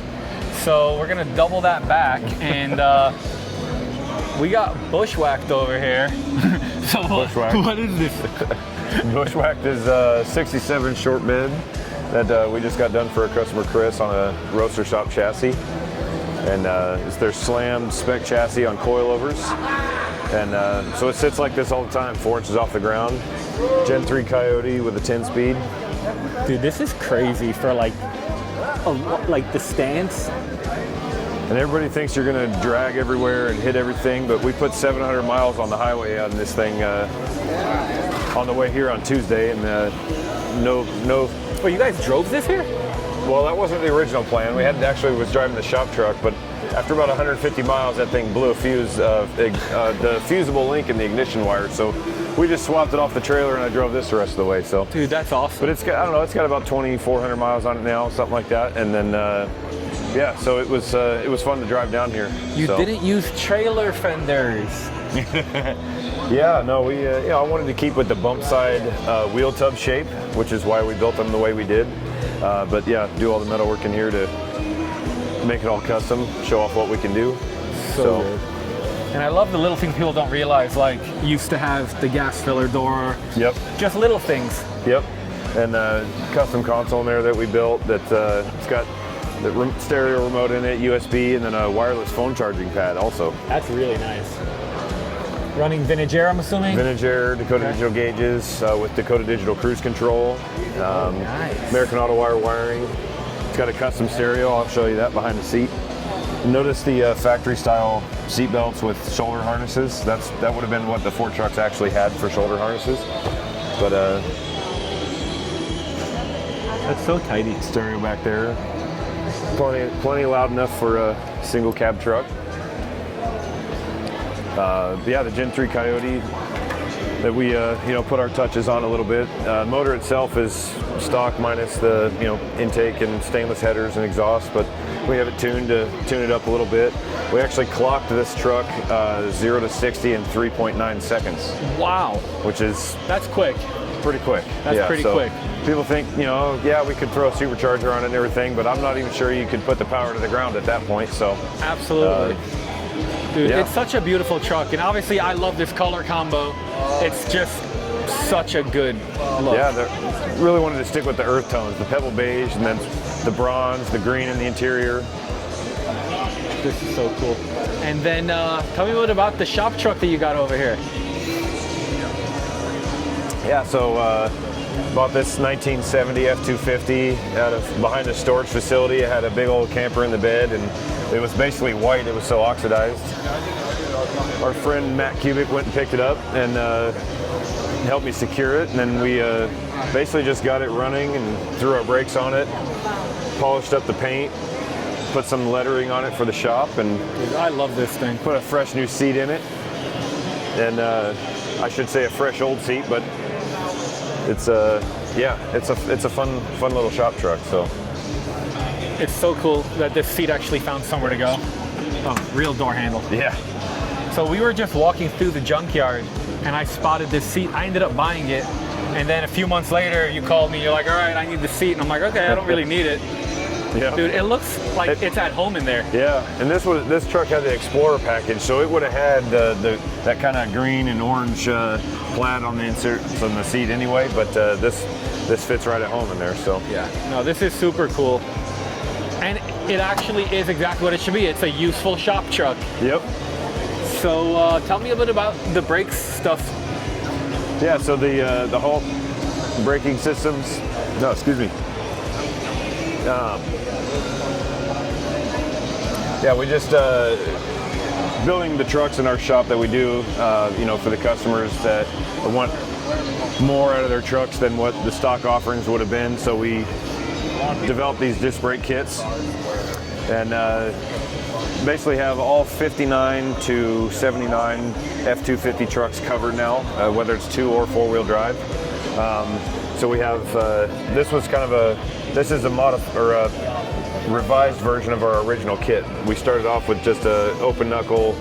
So we're gonna double that back, and we got Bushwhacked over here. So Bushwhacked. what is this? Bushwhacked is a 67 short mid that we just got done for a customer, Chris, on a roaster shop chassis. And it's their slammed spec chassis on coilovers. And so it sits like this all the time, 4 inches off the ground. Gen 3 Coyote with a 10-speed. Dude, this is crazy for like the stance. And everybody thinks you're gonna drag everywhere and hit everything, but we put 700 miles on the highway out in this thing on the way here on Tuesday, and no. Well, you guys drove this here? Well, that wasn't the original plan. We was driving the shop truck, but after about 150 miles, that thing blew a fuse, the fusible link in the ignition wire. So we just swapped it off the trailer, and I drove this the rest of the way. So, dude, that's awesome. But it's got, I don't know, it's got about 2,400 miles on it now, something like that. And then, yeah, so it was fun to drive down here. You didn't use trailer fenders. Yeah, no, we, I wanted to keep with the Bumpside wheel tub shape, which is why we built them the way we did. But yeah, do all the metal work in here to make it all custom, show off what we can do. So good. And I love the little things people don't realize, like used to have the gas filler door. Yep. Just little things. Yep. And custom console in there that we built that it's got the stereo remote in it, USB, and then a wireless phone charging pad also. That's really nice. Running vintage air, I'm assuming? Vintage air, Dakota digital gauges with Dakota digital cruise control. Nice. American Auto Wire wiring. It's got a custom stereo. I'll show you that behind the seat. Notice the factory style seat belts with shoulder harnesses. That would have been what the Ford trucks actually had for shoulder harnesses. But that's so tidy. Stereo back there. Plenty loud enough for a single cab truck. Yeah, the Gen 3 Coyote that we put our touches on a little bit. Motor itself is stock minus the intake and stainless headers and exhaust, but we have it tuned to tune it up a little bit. We actually clocked this truck 0 to 60 in 3.9 seconds. Wow. That's quick. Pretty quick. That's pretty quick. People think, yeah, we could throw a supercharger on it and everything, but I'm not even sure you could put the power to the ground at that point. So absolutely. Dude, yeah. It's such a beautiful truck, and obviously I love this color combo. It's just such a good look. Yeah, really wanted to stick with the earth tones, the pebble beige, and then the bronze, the green in the interior. This is so cool. And then tell me a bit about the shop truck that you got over here. Yeah, so bought this 1970 F250 out of behind a storage facility. It had a big old camper in the bed, and it was basically white. It was so oxidized. Our friend Matt Kubik went and picked it up and helped me secure it. And then we basically just got it running and threw our brakes on it, polished up the paint, put some lettering on it for the shop, and dude, I love this thing. Put a fresh new seat in it, and I should say a fresh old seat, but it's it's a fun little shop truck. So it's so cool that this seat actually found somewhere to go. Oh, real door handle. Yeah. So we were just walking through the junkyard, and I spotted this seat. I ended up buying it, and then a few months later, you called me. You're like, "All right, I need the seat," and I'm like, "Okay, I don't really need it." Yeah. Dude, it looks like it's at home in there. Yeah, and this truck had the Explorer package, so it would have had that kind of green and orange plaid on the inserts on the seat anyway. But this fits right at home in there. So yeah, no, this is super cool, and it actually is exactly what it should be. It's a useful shop truck. Yep. So tell me a bit about the brakes stuff. Yeah, so the whole braking systems. No, excuse me. Yeah, we just building the trucks in our shop that we do, for the customers that want more out of their trucks than what the stock offerings would have been. So we developed these disc brake kits, and basically have all 59 to 79 F250 trucks covered now, whether it's 2 or 4-wheel drive. So we have this is a revised version of our original kit. We started off with just a open knuckle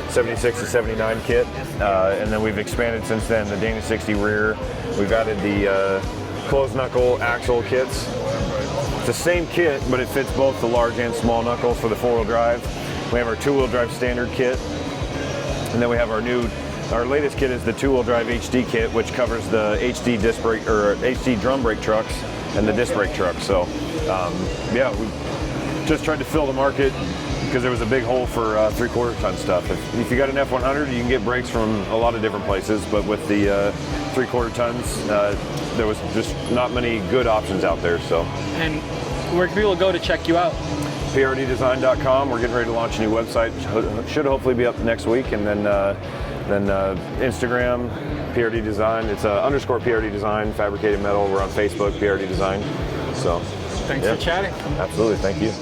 76 to 79 kit, and then we've expanded since then. The Dana 60 rear, we've added the closed knuckle axle kits. It's the same kit, but it fits both the large and small knuckles for the 4-wheel drive. We have our 2-wheel drive standard kit, and then we have our latest kit is the 2-wheel drive HD kit, which covers the HD disc brake or HD drum brake trucks and the disc brake trucks. So yeah, we just tried to fill the market because there was a big hole for 3/4 ton stuff. If you got an F100, you can get brakes from a lot of different places, but with the 3/4 tons, there was just not many good options out there. So. And where can people go to check you out? PRDdesign.com. We're getting ready to launch a new website. Should hopefully be up next week, and then Instagram, PRD Design. It's _ PRD Design, fabricated metal. We're on Facebook, PRD Design. So, thanks for chatting. Absolutely, thank you.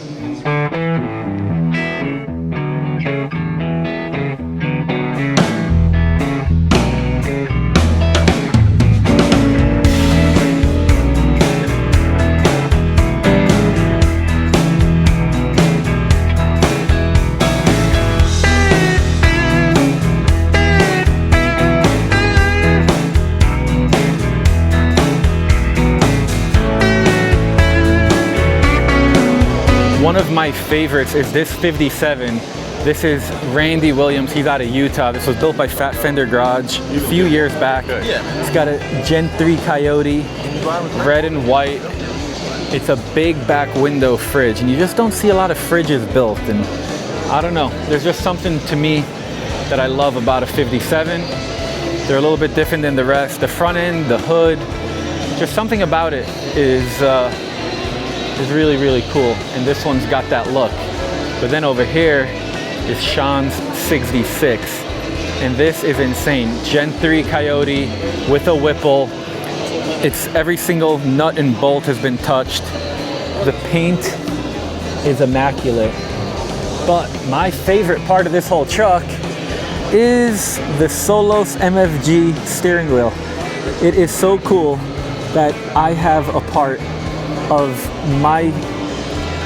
One of my favorites is this 57. This is Randy Williams. He's out of Utah. This was built by Fat Fender Garage a few years back. It's got a Gen 3 Coyote, red and white. It's a big back window fridge, and you just don't see a lot of fridges built. And I don't know, there's just something to me that I love about a 57. They're a little bit different than the rest. The front end, the hood, just something about it is really, really cool. And this one's got that look. But then over here is Sean's 66. And this is insane. Gen 3 Coyote with a Whipple. It's every single nut and bolt has been touched. The paint is immaculate. But my favorite part of this whole truck is the Solos MFG steering wheel. It is so cool that I have a part of my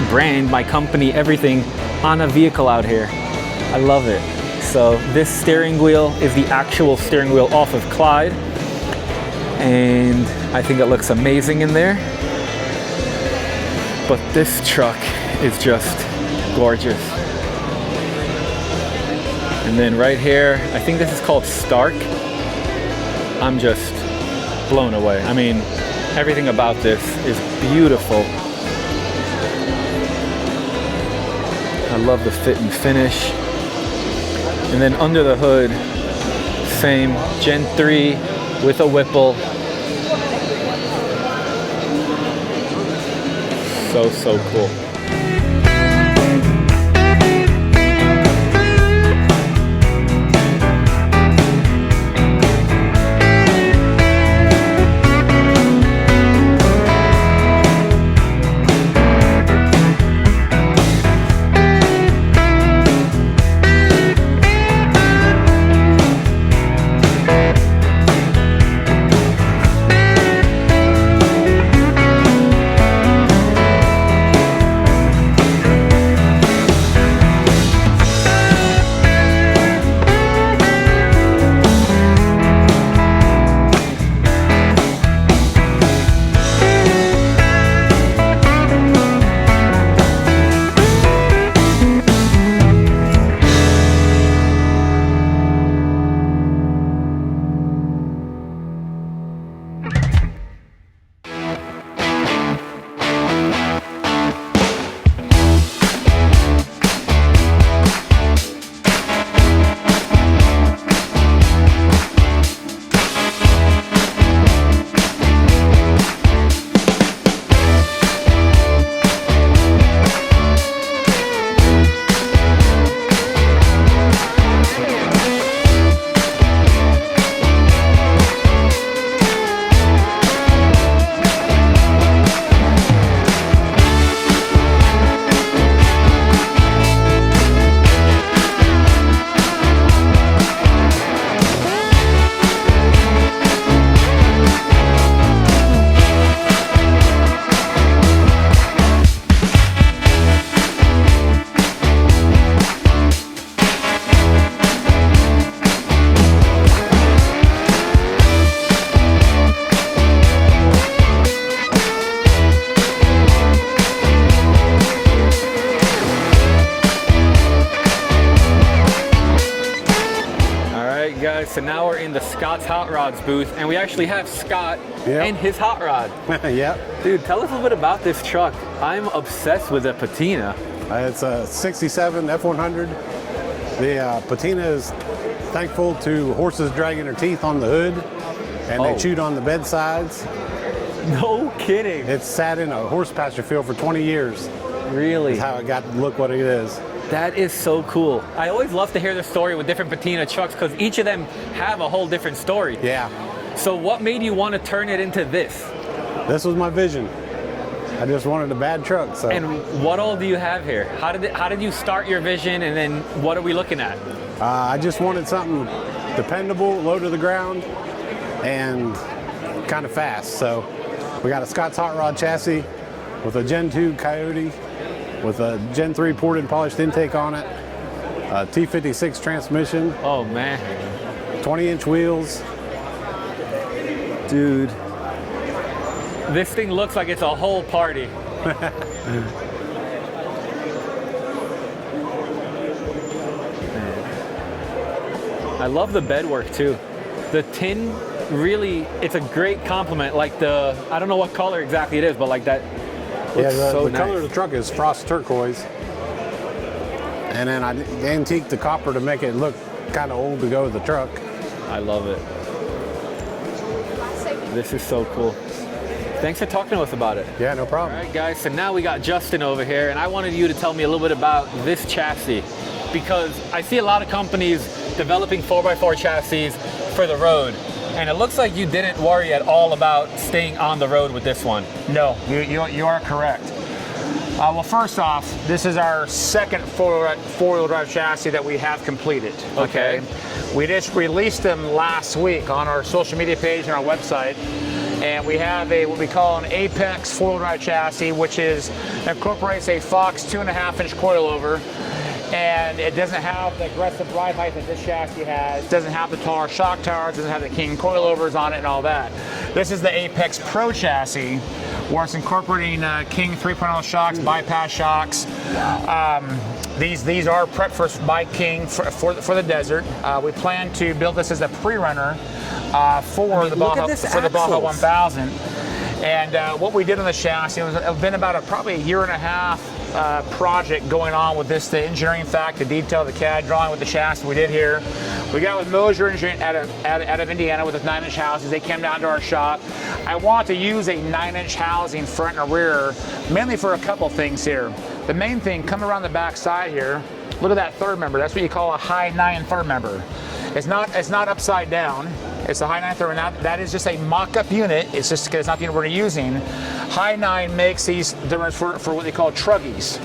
brand, my company, everything on a vehicle out here. I love it. So this steering wheel is the actual steering wheel off of Clyde, and I think it looks amazing in there. But this truck is just gorgeous. And then right here, I think this is called Stark. I'm just blown away. I mean, everything about this is beautiful. I love the fit and finish. And then under the hood, same Gen 3 with a Whipple. So cool. So now we're in the Scott's Hot Rods booth, and we actually have Scott and his hot rod. Yeah. Dude, tell us a little bit about this truck. I'm obsessed with the Patina. It's a 67 F100. The patina is thankful to horses dragging their teeth on the hood, and they chewed on the bed sides. No kidding. It's sat in a horse pasture field for 20 years. Really? That's how it got to look what it is. That is so cool. I always love to hear the story with different patina trucks because each of them have a whole different story. Yeah. So what made you want to turn it into this? This was my vision. I just wanted a bad truck. So. And what all do you have here? How did you start your vision, and then what are we looking at? I just wanted something dependable, low to the ground, and kind of fast. So we got a Scott's hot rod chassis with a Gen 2 Coyote with a Gen 3 ported and polished intake on it, a T56 transmission. Oh man. 20-inch wheels. Dude. This thing looks like it's a whole party. I love the bed work too. The tin really, it's a great compliment. Like I don't know what color exactly it is, but like that. Yeah, the nice. color of the truck is frost turquoise. And then I antiqued the copper to make it look kind of old to go with the truck. I love it. This is so cool. Thanks for talking to us about it. Yeah, no problem. All right, guys, so now we got Justin over here, and I wanted you to tell me a little bit about this chassis, because I see a lot of companies developing 4x4 chassis for the road, and it looks like you didn't worry at all about staying on the road with this one. No, you are correct. Well, first off, this is our second four-wheel drive chassis that we have completed. Okay. We just released them last week on our social media page and our website. And we have what we call an Apex four-wheel drive chassis, which incorporates a Fox 2.5-inch coilover. And it doesn't have the aggressive ride height that this chassis has. It doesn't have the taller shock towers, doesn't have the King coilovers on it and all that. This is the Apex Pro chassis, where it's incorporating King 3.0 shocks, bypass shocks. These are prepped by King for the desert. We plan to build this as a pre-runner for the Baja 1000. And what we did on the chassis, it's been about probably a year and a half project going on with this, the engineering fact, the detail, the CAD drawing with the chassis we did here. We got with Mosier out of Indiana with the 9-inch houses. They came down to our shop. I want to use a 9-inch housing front and rear, mainly for a couple things here. The main thing, coming around the back side here, look at that third member. That's what you call a high 9 third member. It's not upside down. It's the high 9 third, and that is just a mock-up unit. It's just because it's not the unit we're using. High 9 makes these different for what they call truggies,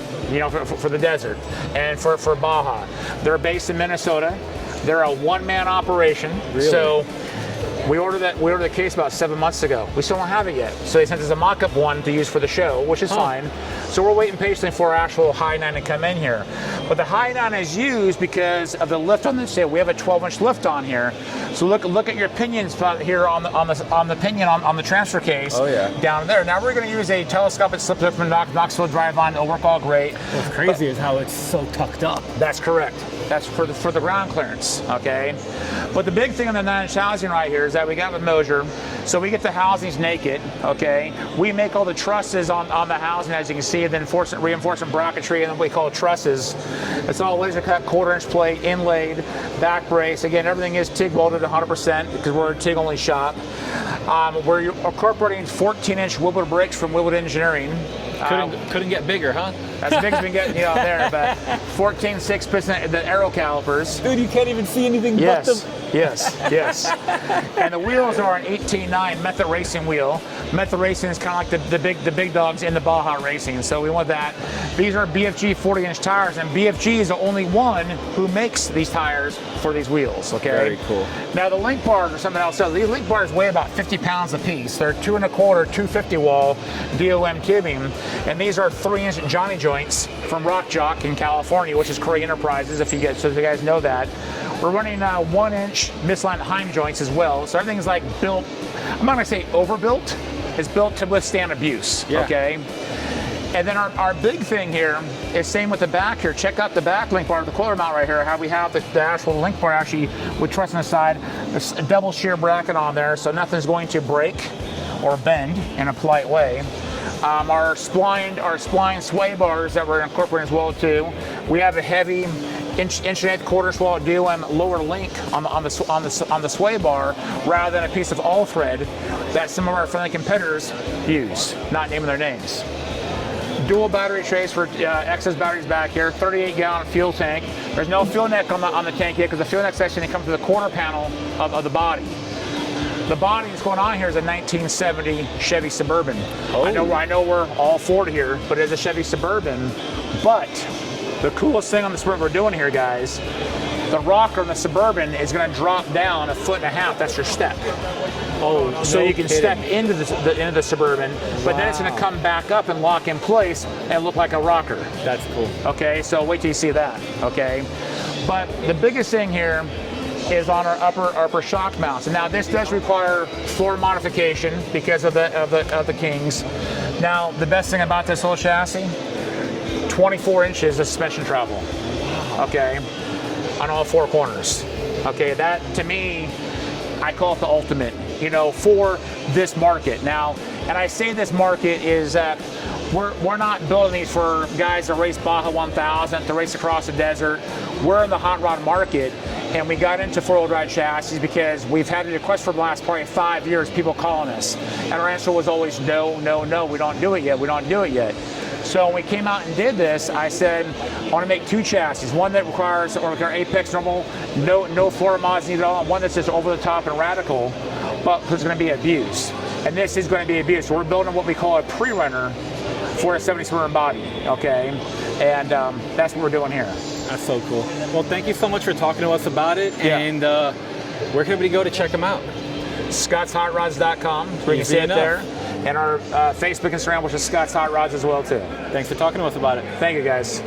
for the desert and for Baja. They're based in Minnesota. They're a one-man operation. Really? So we ordered the case about 7 months ago. We still don't have it yet. So they sent us a mock-up one to use for the show, which is fine. So we're waiting patiently for our actual high 9 to come in here. But the high 9 is used because of the lift on this tail. We have a 12-inch lift on here. So look at your pinion spot here on the pinion on the transfer case. Oh yeah. Down there. Now we're going to use a telescopic slip lift from Knoxville driveline. It'll work all great. What's crazy is how it's so tucked up. That's correct. That's for the ground clearance, okay? But the big thing on the 9-inch housing right here is that we got with Mosier, so we get the housings naked, okay? We make all the trusses on the housing, as you can see, then reinforcement bracketry, and then what we call trusses. It's all laser cut, 1/4-inch plate, inlaid, back brace. Again, everything is TIG welded 100% because we're a TIG only shop. We're incorporating 14-inch Wilbur bricks from Wilbur Engineering. Couldn't get bigger, huh? As big as we can get there, but 14 6-piston, the aero calipers. Dude, you can't even see anything but them. Yes. And the wheels are an 18.9 Method Racing wheel. Method Racing is kind of like the big dogs in the Baja racing, so we want that. These are BFG 40-inch tires, and BFG is the only one who makes these tires for these wheels, okay? Very cool. Now the link bars are something else. So these link bars weigh about 50 pounds a piece. They're 2 1/4, 250 wall DOM tubing, and these are 3-inch Johnny joints from Rock Jock in California, which is Curry Enterprises, if you guys know that. We're running 1-inch misaligned Heim joints as well, so everything's like built, I'm not gonna say overbuilt, it's built to withstand abuse, okay? And then our big thing here is same with the back here. Check out the back link bar, the coiler mount right here, how we have the actual link bar actually with truss on the side. There's a double shear bracket on there, so nothing's going to break or bend in a polite way. Our spline sway bars that we're incorporating as well too. We have a heavy inch and 1/4 swallow DOM lower link on the sway bar rather than a piece of all thread that some of our friendly competitors use, not naming their names. Dual battery trays for excess batteries back here, 38-gallon fuel tank. There's no fuel neck on the tank yet because the fuel neck section comes with the quarter panel of the body. The body that's going on here is a 1970 Chevy Suburban. Oh. I know we're all Ford here, but it is a Chevy Suburban. But the coolest thing on the Suburban we're doing here, guys, the rocker in the Suburban is going to drop down 1.5 feet. That's your step. Oh, so no you can kidding. step into the Suburban, but then it's going to come back up and lock in place and look like a rocker. That's cool. Okay, so wait till you see that. Okay, but the biggest thing here is on our upper shock mounts. And now this does require floor modification because of the Kings. Now the best thing about this whole chassis, 24 inches of suspension travel. Okay, on all 4 corners. Okay, that to me, I call it the ultimate, you know, for this market. Now, and I say this market is that we're not building these for guys that race Baja 1000, to race across the desert. We're in the hot rod market, and we got into 4-wheel drive chassis because we've had a request for the last probably 5 years, people calling us. And our answer was always no, no, no, we don't do it yet, we don't do it yet. So when we came out and did this, I said, I want to make 2 chassis. One that requires Apex normal, no floor mods needed at all, and one that's just over the top and radical, but there's going to be abuse. And this is going to be abuse. So we're building what we call a pre-runner for a 70 Suburban body, okay? And that's what we're doing here. That's so cool. Well, thank you so much for talking to us about it. Yeah. And where can we go to check them out? ScottsHotRods.com, where you can see it there. And our Facebook and Instagram, which is Scott's Hot Rods as well, too. Thanks for talking to us about it. Thank you, guys.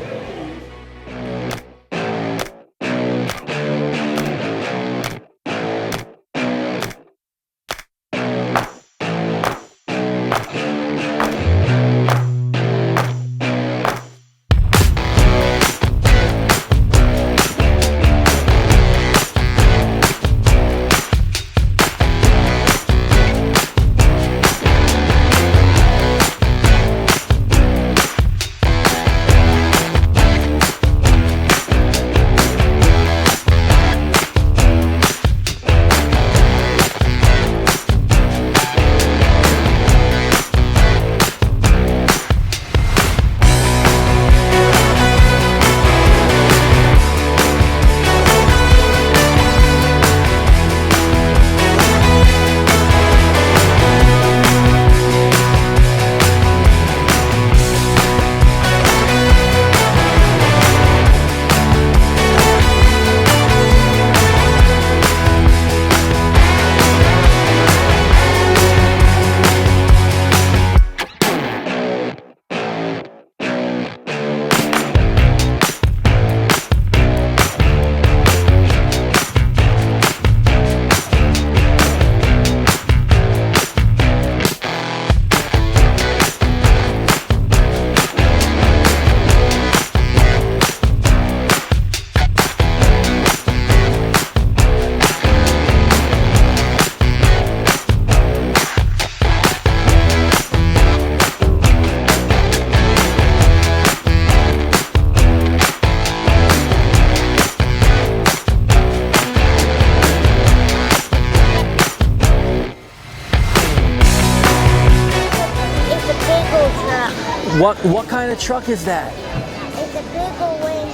What kind of truck is that? It's a big old wing.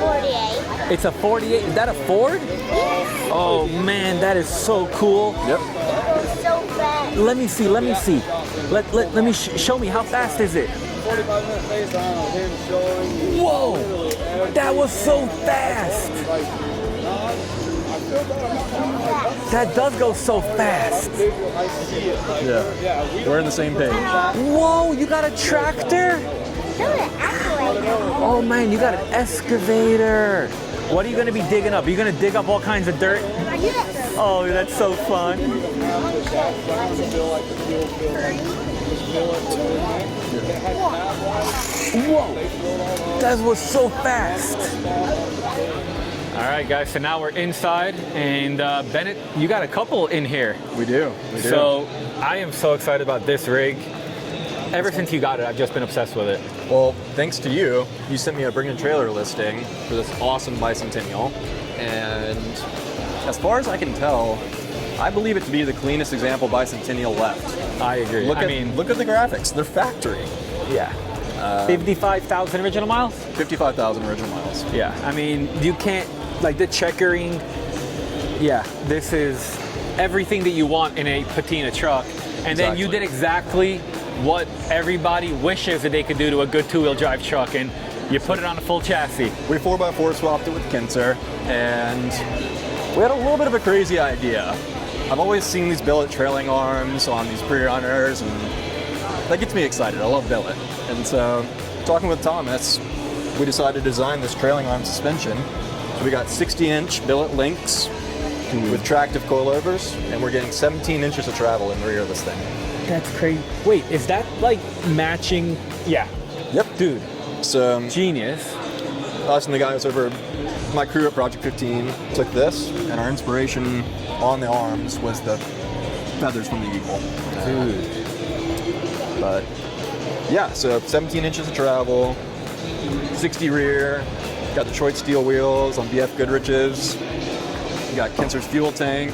48. It's a 48. Is that a Ford? Yes. Oh man, that is so cool. It Yep. goes so fast. Let me see. Let me see. Let me show me. How fast is it? 45-minute face on him showing. Whoa! That was so fast. That does go so fast. Yeah, we're in the same page. Whoa, you got a tractor? Oh man, you got an excavator. What are you gonna be digging up? Are you gonna dig up all kinds of dirt? Yes. Oh, that's so fun. Whoa, that was so fast. All right, guys, so now we're inside, and Bennett, you got a couple in here. We do. So I am so excited about this rig. Ever since you got it, I've just been obsessed with it. Well, thanks to you, you sent me a Bring a Trailer listing for this awesome bicentennial. And as far as I can tell, I believe it to be the cleanest example bicentennial left. I agree. Look at the graphics. They're factory. Yeah. 55,000 original miles? 55,000 original miles. Yeah. I mean, you can't, like the checkering, yeah, this is everything that you want in a patina truck. And then you did exactly what everybody wishes that they could do to a good two-wheel drive truck, and you put it on a full chassis. We 4x4 swapped it with Kinser, and we had a little bit of a crazy idea. I've always seen these billet trailing arms on these pre-runners, and that gets me excited. I love billet. And so, talking with Thomas, we decided to design this trailing arm suspension. So we got 60-inch billet links with tractive coilovers, and we're getting 17 inches of travel in the rear of this thing. That's crazy. Wait, is that like matching? Yeah. Yep. Dude. So genius. Us and the guys over, my crew at Project 15 took this, and our inspiration on the arms was the feathers from the eagle. Dude. But yeah, so 17 inches of travel, 60 rear, got Detroit steel wheels on BF Goodrich's, you got Kinser's fuel tank,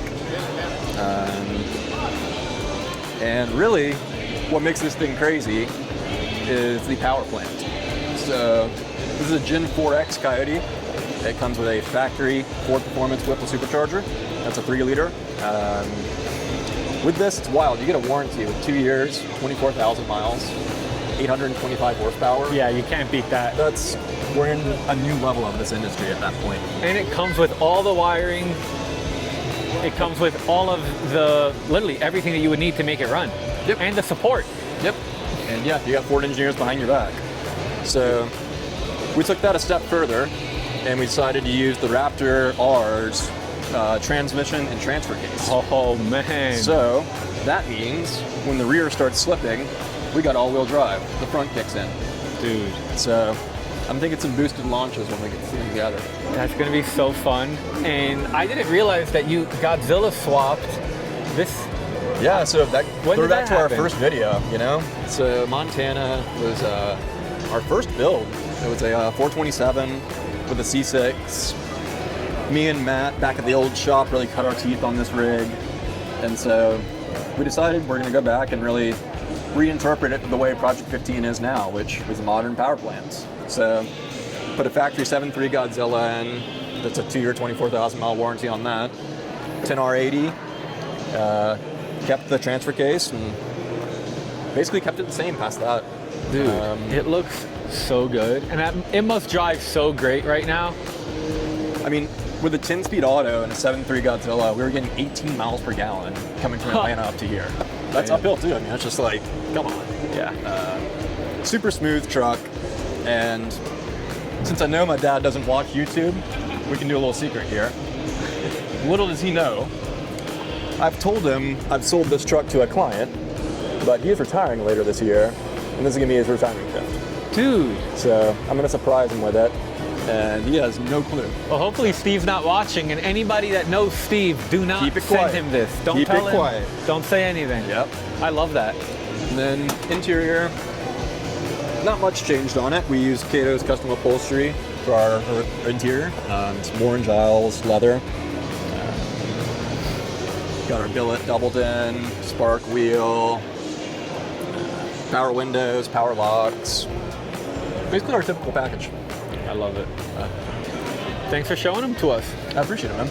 and really what makes this thing crazy is the power plant. So this is a Gen 4X Coyote. It comes with a factory Ford Performance Whipple supercharger. That's a 3-liter. With this, it's wild. You get a warranty with 2 years, 24,000 miles, 825 horsepower. Yeah, you can't beat that. We're in a new level of this industry at that point. And it comes with all the wiring. It comes with all of the, literally everything that you would need to make it run. Yep. And the support. Yep. And yeah, you got Ford engineers behind your back. So we took that a step further, and we decided to use the Raptor R's transmission and transfer case. Oh man. So that means when the rear starts slipping, we got all-wheel drive. The front kicks in. Dude. So I'm thinking some boosted launches when we get to together. That's gonna be so fun. And I didn't realize that you Godzilla-swapped this. Yeah, so that threw back to our first video, you know? So Montana was our first build. It was a 427 with a C6. Me and Matt back at the old shop really cut our teeth on this rig. And so we decided we're gonna go back and really reinterpret it the way Project 15 is now, which was modern power plants. So put a factory 7.3 Godzilla in. That's a 2-year, 24,000 mile warranty on that. 10R80. Kept the transfer case and basically kept it the same past that. Dude, it looks so good. And it must drive so great right now. I mean, with a 10-speed auto and a 7.3 Godzilla, we were getting 18 miles per gallon coming from Atlanta up to here. That's uphill too. I mean, it's just like, come on. Yeah. Super smooth truck. And since I know my dad doesn't watch YouTube, we can do a little secret here. Little does he know, I've told him I've sold this truck to a client, but he is retiring later this year, and this is gonna be his retirement gift. Dude. So I'm gonna surprise him with it, and he has no clue. Well, hopefully Steve's not watching, and anybody that knows Steve, do not send him this. Don't tell him. Don't say anything. Yep. I love that. And then interior, not much changed on it. We used Cato's custom upholstery for our interior. It's orange aisles, leather. Got our billet doubled in, spark wheel, power windows, power locks. Basically our typical package. I love it. Thanks for showing them to us. I appreciate it, man.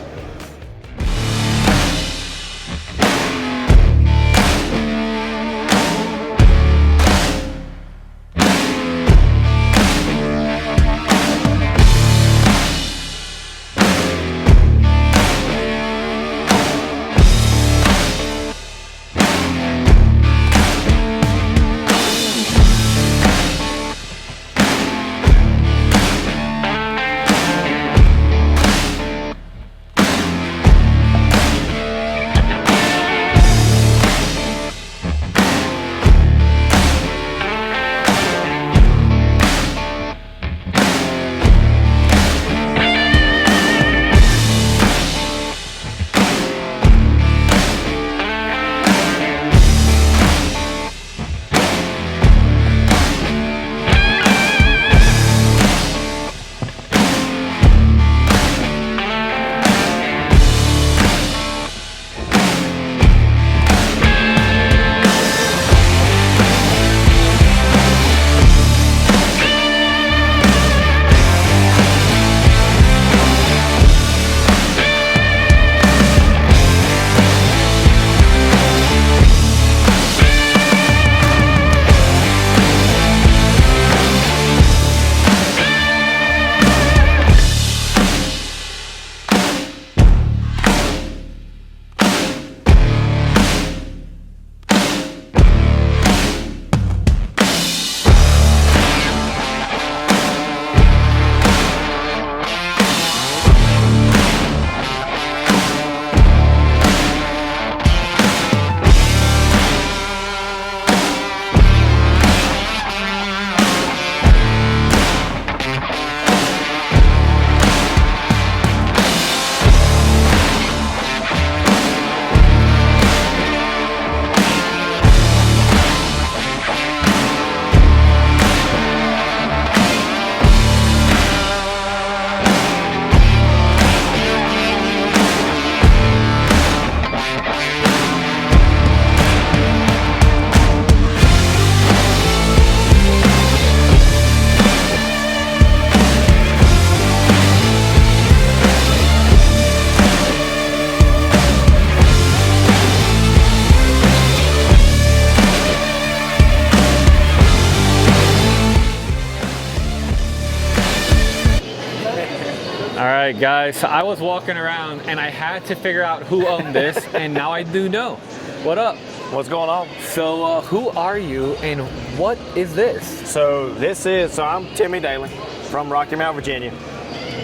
right, guys, so I was walking around and I had to figure out who owned this, and now I do know. What up? What's going on? So who are you and what is this? So I'm Timmy Daly from Rocky Mount, Virginia.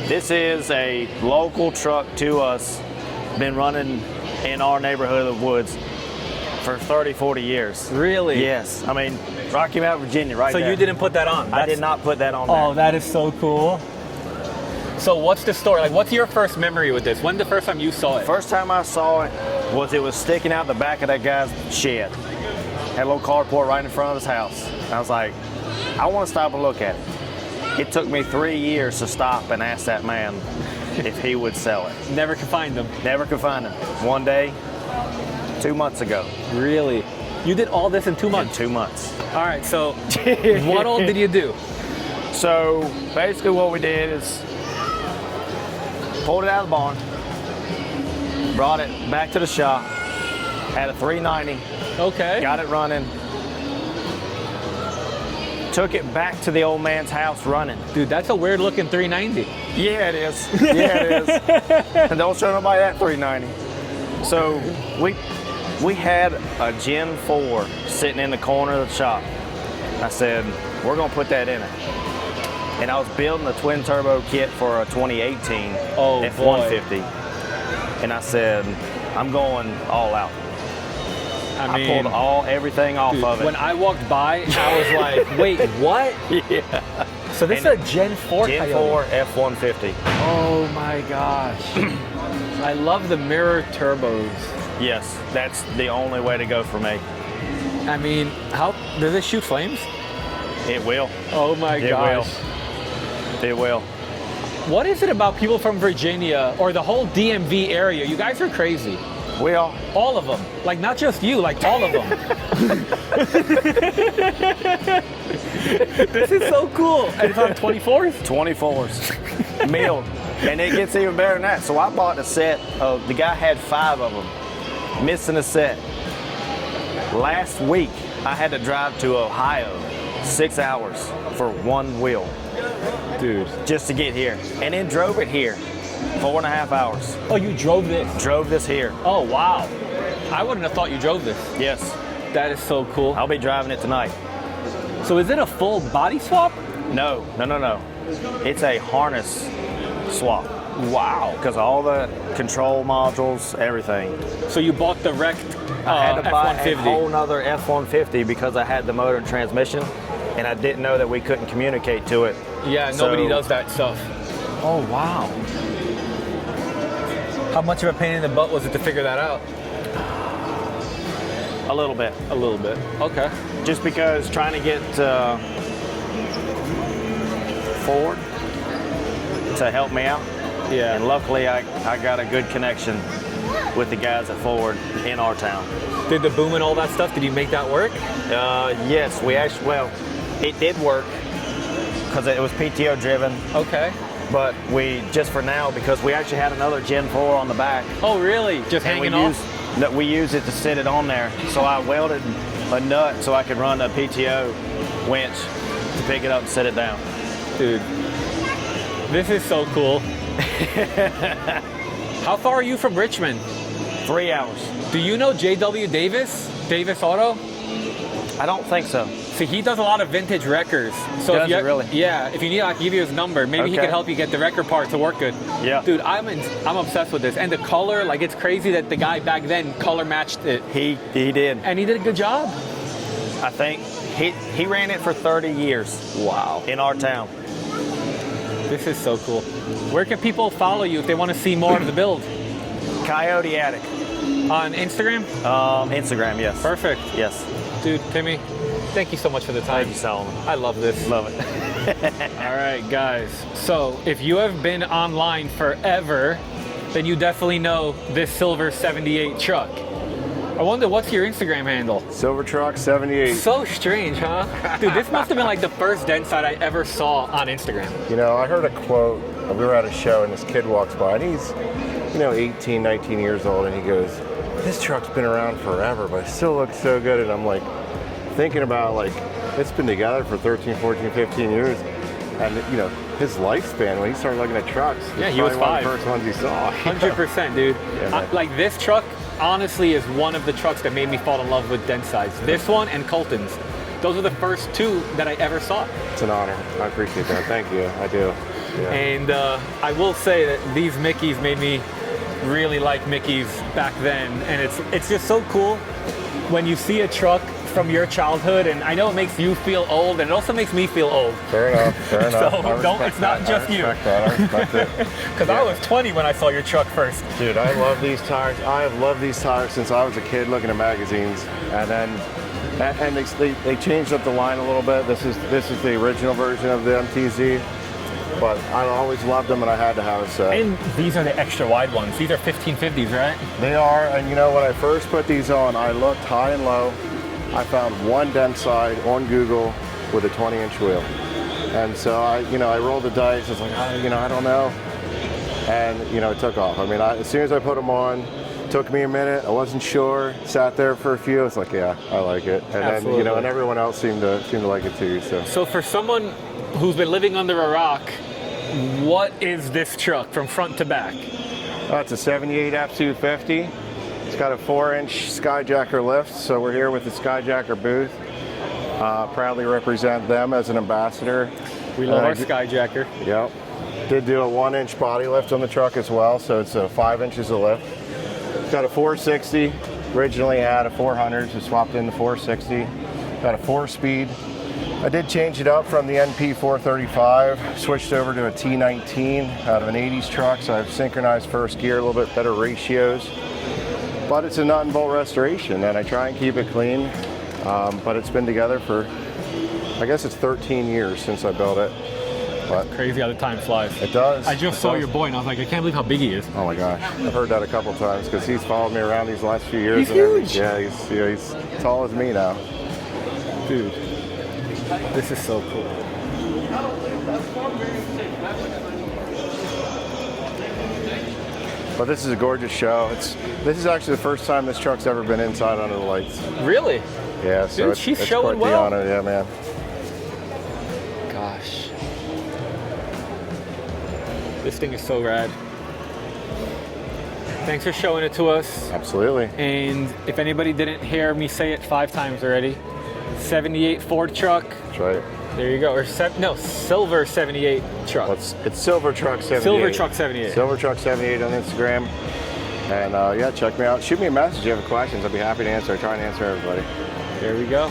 This is a local truck to us, been running in our neighborhood of woods for 30, 40 years. Really? Yes. I mean, Rocky Mount, Virginia, right there. So you didn't put that on? I did not put that on there. Oh, that is so cool. So what's the story? Like, what's your first memory with this? When's the first time you saw it? First time I saw it was sticking out the back of that guy's shed. Had a little carport right in front of his house. I was like, I want to stop and look at it. It took me 3 years to stop and ask that man if he would sell it. Never could find him. Never could find him. One day, 2 months ago. Really? You did all this in 2 months? In 2 months. All right, so what all did you do? So basically what we did is pulled it out of the barn, brought it back to the shop, had a 390. Okay. Got it running. Took it back to the old man's house running. Dude, that's a weird looking 390. Yeah, it is. Yeah, it is. And don't show nobody that 390. So we had a Gen 4 sitting in the corner of the shop. I said, we're gonna put that in it. And I was building a twin turbo kit for a 2018 F150. And I said, I'm going all out. I pulled everything off of it. When I walked by, I was like, wait, what? Yeah. So this is a Gen 4 Gen 4 F150. Oh my gosh. I love the mirror turbos. Yes, that's the only way to go for me. I mean, how does it shoot flames? It will. Oh my gosh. It will. What is it about people from Virginia or the whole DMV area? You guys are crazy. We are. All of them. Like, not just you, like all of them. This is so cool. And it's on 24s? 24s. Milled. And it gets even better than that. So I bought a set of, the guy had 5 of them, missing a set. Last week, I had to drive to Ohio 6 hours for one wheel. Dude. Just to get here. And then drove it here 4.5 hours. Oh, you drove this? Drove this here. Oh, wow. I wouldn't have thought you drove this. Yes. That is so cool. I'll be driving it tonight. So is it a full body swap? No. It's a harness swap. Wow. Because all the control modules, everything. So you bought the wrecked I had to buy F-150. a whole nother F-150 because I had the motor and transmission, and I didn't know that we couldn't communicate to it. Yeah, nobody does that stuff. Oh, wow. How much of a pain in the butt was it to figure that out? A little bit. A little bit. Okay. Just because trying to get Ford to help me out. Yeah. And luckily I got a good connection with the guys at Ford in our town. Did the boom and all that stuff, did you make that work? Yes, we actually, well, it did work because it was PTO driven. Okay. But we, just for now, because we actually had another Gen 4 on the back. Oh, really? Just hanging off? We used it to sit it on there. So I welded a nut so I could run a PTO winch to pick it up and set it down. Dude, this is so cool. How far are you from Richmond? 3 hours. Do you know J.W. Davis? Davis Auto? I don't think so. See, he does a lot of vintage wreckers. So Does he really? Yeah, if you need, I can give you his number. Maybe he Okay. could help you get the wrecker part to work good. Yeah. Dude, I'm obsessed with this. And the color, like, it's crazy that the guy back then color matched it. He did. And he did a good job. I think he ran it for 30 years. Wow. In our town. This is so cool. Where can people follow you if they want to see more of the build? Coyote Attic. On Instagram? Instagram, yes. Perfect. Yes. Dude, Timmy, thank you so much for the time. Thank you, Solomon. I love this. Love it. All right, guys. So if you have been online forever, then you definitely know this silver 78 truck. I wonder, what's your Instagram handle? Silver Truck 78. So strange, huh? Dude, this must have been like the first denside I ever saw on Instagram. You know, I heard a quote. We were at a show and this kid walks by and he's, 18, 19 years old, and he goes, this truck's been around forever, but it still looks so good. And I'm like, thinking about, like, it's been together for 13, 14, 15 years. And you know, his lifespan when he started looking at trucks. Yeah, he was 5. One of the first ones he saw. 100%, dude. Yeah, Like this truck, honestly, is one of the trucks that made me fall in love with dentsides. This one and Colton's. Those are the first 2 that I ever saw. It's an honor. I appreciate that. Thank you. I do. Yeah. And I will say that these Mickeys made me really like Mickeys back then. And it's just so cool when you see a truck from your childhood, and I know it makes you feel old, and it also makes me feel old. Fair enough. Fair enough. So it's not just you. I respect it. Because I was 20 when I saw your truck first. Dude, I love these tires. I have loved these tires since I was a kid looking at magazines, and then they changed up the line a little bit. This is the original version of the MTZ, but I always loved them, and I had to have a set. And these are the extra wide ones. These are 1550s, right? They are, and you know, when I first put these on, I looked high and low. I found one dentside on Google with a 20-inch wheel. And so I rolled the dice. I was like, I don't know. And, it took off. I mean, as soon as I put them on, it took me a minute. I wasn't sure. Sat there for a few. It's like, yeah, I like it. And Absolutely. then, and everyone else seemed to like it too. So for someone who's been living under a rock, what is this truck from front to back? It's a 78 F250. It's got a 4-inch Skyjacker lift, so we're here with the Skyjacker booth. Proudly represent them as an ambassador. We love our Skyjacker. Yep. Did do a 1-inch body lift on the truck as well, so it's 5 inches of lift. It's got a 460. Originally had a 400, so swapped in the 460. Got a 4-speed. I did change it up from the NP 435, switched over to a T19 out of an 80s truck, so I've synchronized first gear, a little bit better ratios. But it's a nut and bolt restoration, and I try and keep it clean. But it's been together for, I guess it's 13 years since I built it. But crazy how the time flies. It does. I just saw your boy, and I was like, I can't believe how big he is. Oh my gosh, I've heard that a couple times because he's followed me around these last few years. He's huge. Yeah, he's tall as me now. Dude, this is so cool. But this is a gorgeous show. This is actually the first time this truck's ever been inside under the lights. Really? Yeah, so dude, she's it's showing quite well. the honor. Yeah, man. Gosh. This thing is so rad. Thanks for showing it to us. Absolutely. And if anybody didn't hear me say it 5 times already, 78 Ford truck. That's right. There you go. Or silver 78 truck. Well, it's Silver Truck 78. Silver Truck 78. Silver Truck 78 on Instagram. And yeah, check me out. Shoot me a message if you have questions. I'll be happy to answer. I try and answer everybody. There we go.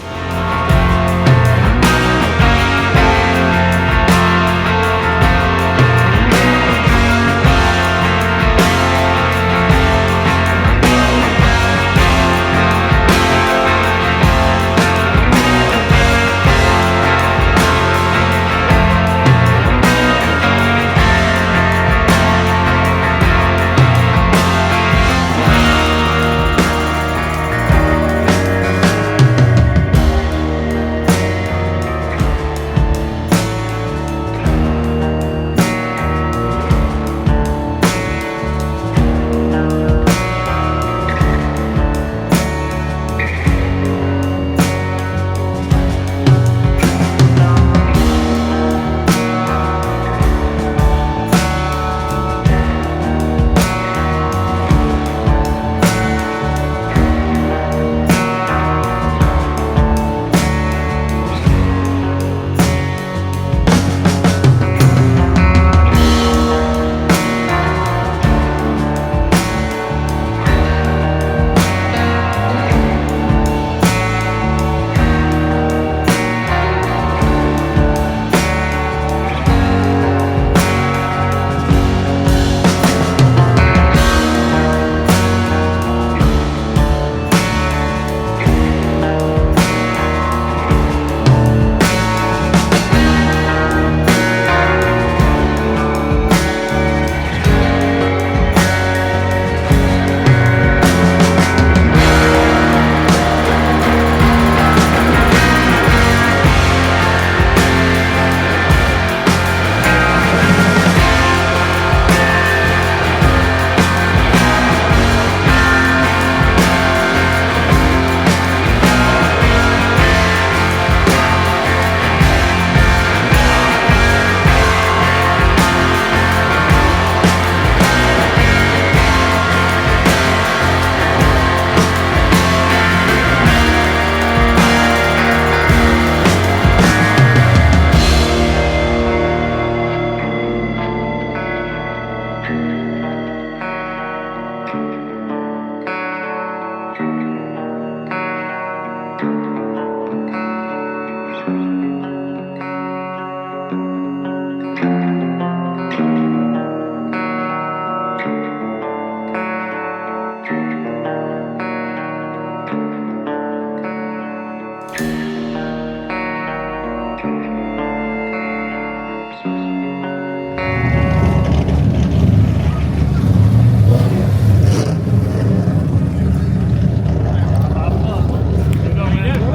What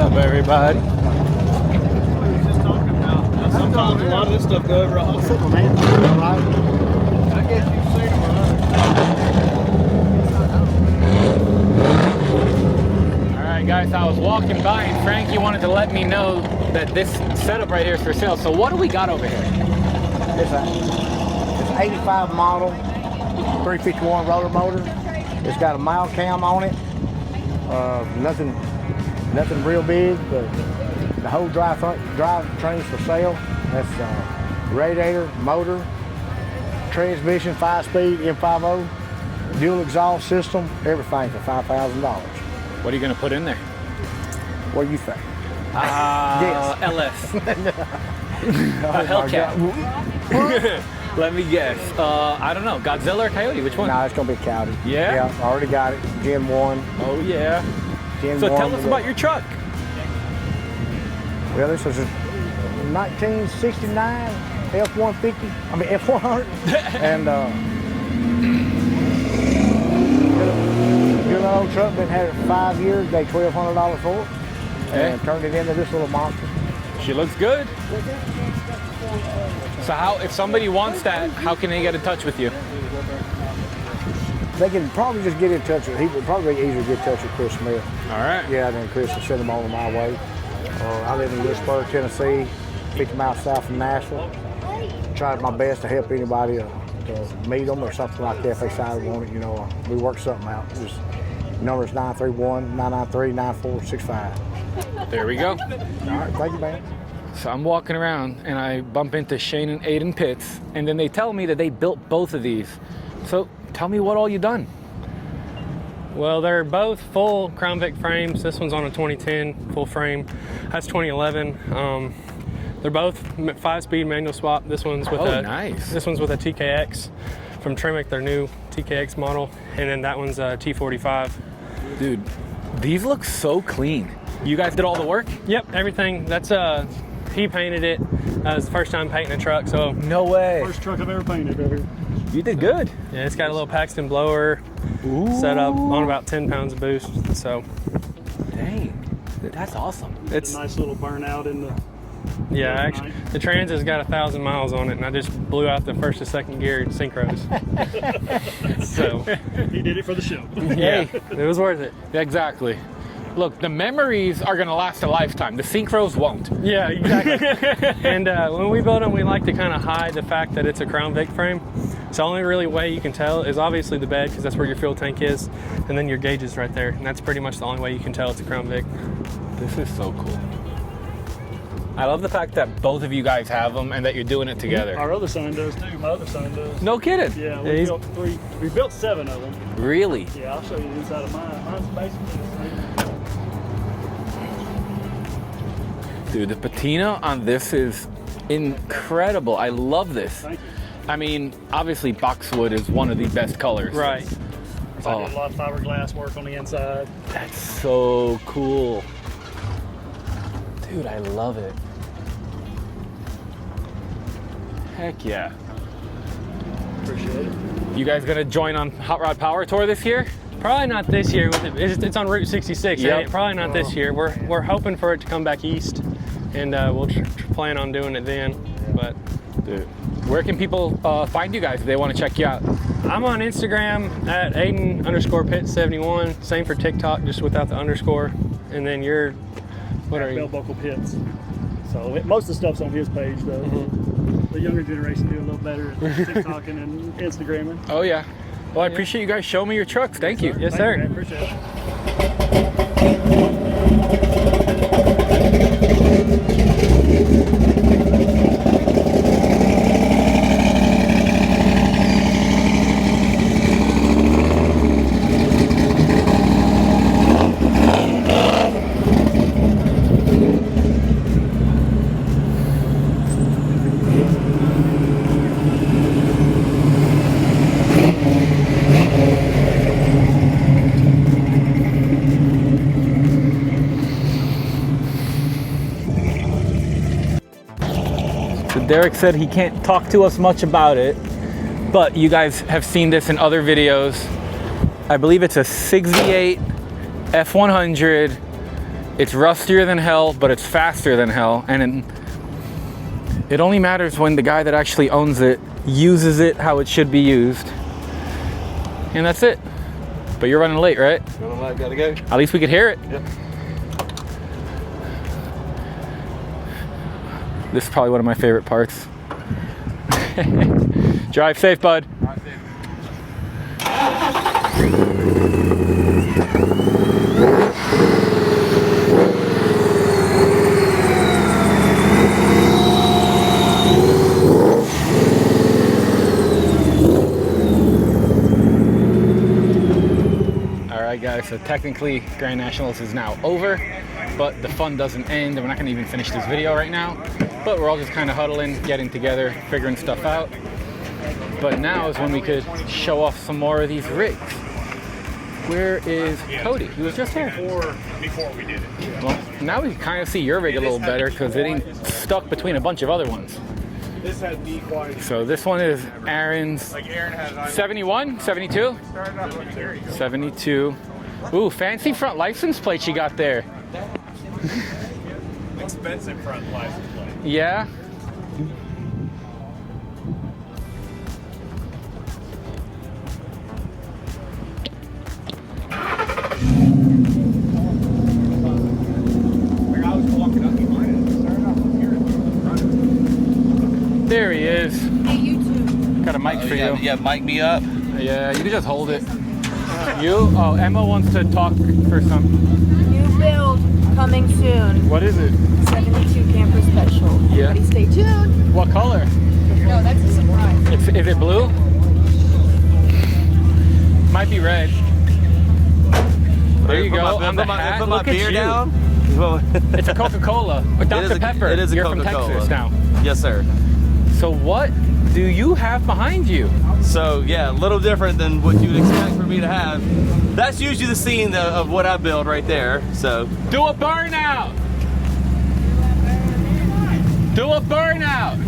up, everybody? Sometimes a lot of this stuff go over a hospital, man. I guess you've seen them All right, guys, I was walking by and Frankie wanted to let me know that this setup right here is for sale. So what do we got over here? It's an 85 model, 351 rotor motor. It's got a mile cam on it. Nothing real big, but the whole drive train's for sale. That's radiator, motor, transmission, 5-speed, M50, dual exhaust system, everything for $5,000. What are you gonna put in there? What do you think? LS. Oh A Hellcat. Let me guess. I don't know. Godzilla or Coyote? Which one? No, it's gonna be Coyote. Yeah? Yeah, I already got it. Gen 1. Oh yeah. Gen So 1 tell us about your truck. Well, this is a 1969 F-150. I mean F100. And good old truck. Been had it for 5 years. They $1,200 for it, and turned it into this little monster. She looks good. So how, if somebody wants that, how can they get in touch with you? They can probably just get in touch with. He would probably be easier to get in touch with Chris Smith. All right. Yeah, then Chris will send them on my way. I live in Lewisburg, Tennessee, 50 miles south from Nashville. Tried my best to help anybody to meet them or something like that if they decide they want it. You know, we work something out. Just number's 931-993-9465. There we go. All right, thank you, man. So I'm walking around and I bump into Shane and Aidan Pitts, and then they tell me that they built both of these. So tell me what all you done. Well, they're both full Crown Vic frames. This one's on a 2010 full frame. That's 2011. They're both 5-speed manual swap. This one's with nice. This one's with a TKX from Tremec, their new TKX model, and then that one's a T45. Dude, these look so clean. You guys did all the work? Yep, everything. That's he painted it. It's the first time painting a truck, so no way. First truck I've ever painted ever. You did good. Yeah, it's got a little Paxton blower set up on about 10 pounds of boost. So, dang, that's awesome. It's a nice little burnout in the. Yeah, actually, the Transit's got 1,000 miles on it, and I just blew out the first and second gear in synchros. So You did it for the show. Yeah, it was worth it. Exactly. Look, the memories are gonna last a lifetime. The synchros won't. Yeah, exactly. And when we build them, we like to kind of hide the fact that it's a Crown Vic frame. So the only really way you can tell is obviously the bed, because that's where your fuel tank is, and then your gauge is right there. And that's pretty much the only way you can tell it's a Crown Vic. This is so cool. I love the fact that both of you guys have them and that you're doing it together. Our other son does too. My other son does. No kidding. Yeah, we built 3. We built 7 of them. Really? Yeah, I'll show you the inside of mine. Mine's basically the same. Dude, the patina on this is incredible. I love this. Thank you. I mean, obviously boxwood is one of the best colors. Right. So I did a lot of fiberglass work on the inside. That's so cool. Dude, I love it. Heck yeah. Appreciate it. You guys gonna join on Hot Rod Power Tour this year? Probably not this year. It's on Route 66. Yep. Probably not this year. We're hoping for it to come back east, and we'll plan on doing it then. But dude, where can people find you guys if they want to check you out? I'm on Instagram at Aidan_Pit71. Same for TikTok, just without the underscore. And then you're, what are you? Bell buckle pits. So most of the stuff's on his page though. The younger generation do a little better at TikToking and Instagramming. Oh yeah. Well, I appreciate you guys showing me your trucks. Thank you. Yes, sir. Thank you, man. Appreciate it. So Derek said he can't talk to us much about it, but you guys have seen this in other videos. I believe it's a 68 F100. It's rustier than hell, but it's faster than hell. And it only matters when the guy that actually owns it uses it how it should be used. And that's it. But you're running late, right? Running late, gotta go. At least we could hear it. Yep. This is probably one of my favorite parts. Drive safe, bud. Drive safe. Alright guys, so technically Grand Nationals is now over, but the fun doesn't end, and we're not going to even finish this video right now, but we're all just kind of huddling, getting together, figuring stuff out. But now is when we could show off some more of these rigs. Where is Cody? He was just here. Before we did it. Well, now we can kind of see your rig a little better because it ain't stuck between a bunch of other ones. This has D quality. So this one is Aaron's 71, 72? 72. Ooh, fancy front license plate you got there. Expensive front license plate. Yeah. There he is. Hey, you too. Got a mic for you. Yeah, mic me up. Yeah, you can just hold it. You? Oh, Emma wants to talk for something. New build coming soon. What is it? 72 camper special. Yeah. Everybody stay tuned. What color? No, that's a surprise. Is it blue? Might be red. There you go. On the hat. Put my Look at beer you. down. It's a Coca-Cola. Dr. Pepper. It is a You're Coca-Cola. from Texas now. Yes, sir. So what do you have behind you? So yeah, a little different than what you'd expect for me to have. That's usually the scene of what I build right there. So do a burnout. Do a burnout.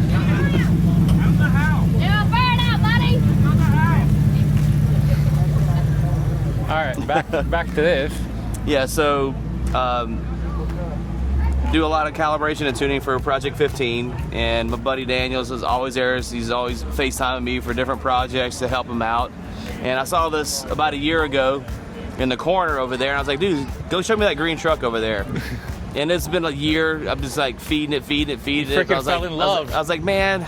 All right, back to this. Yeah, so do a lot of calibration and tuning for Project 15, and my buddy Daniels is always there. He's always FaceTiming me for different projects to help him out. And I saw this about a year ago in the corner over there, and I was like, dude, go show me that green truck over there. And it's been a year. I'm just like feeding it. Freaking I was fell like, in love. I was like, man,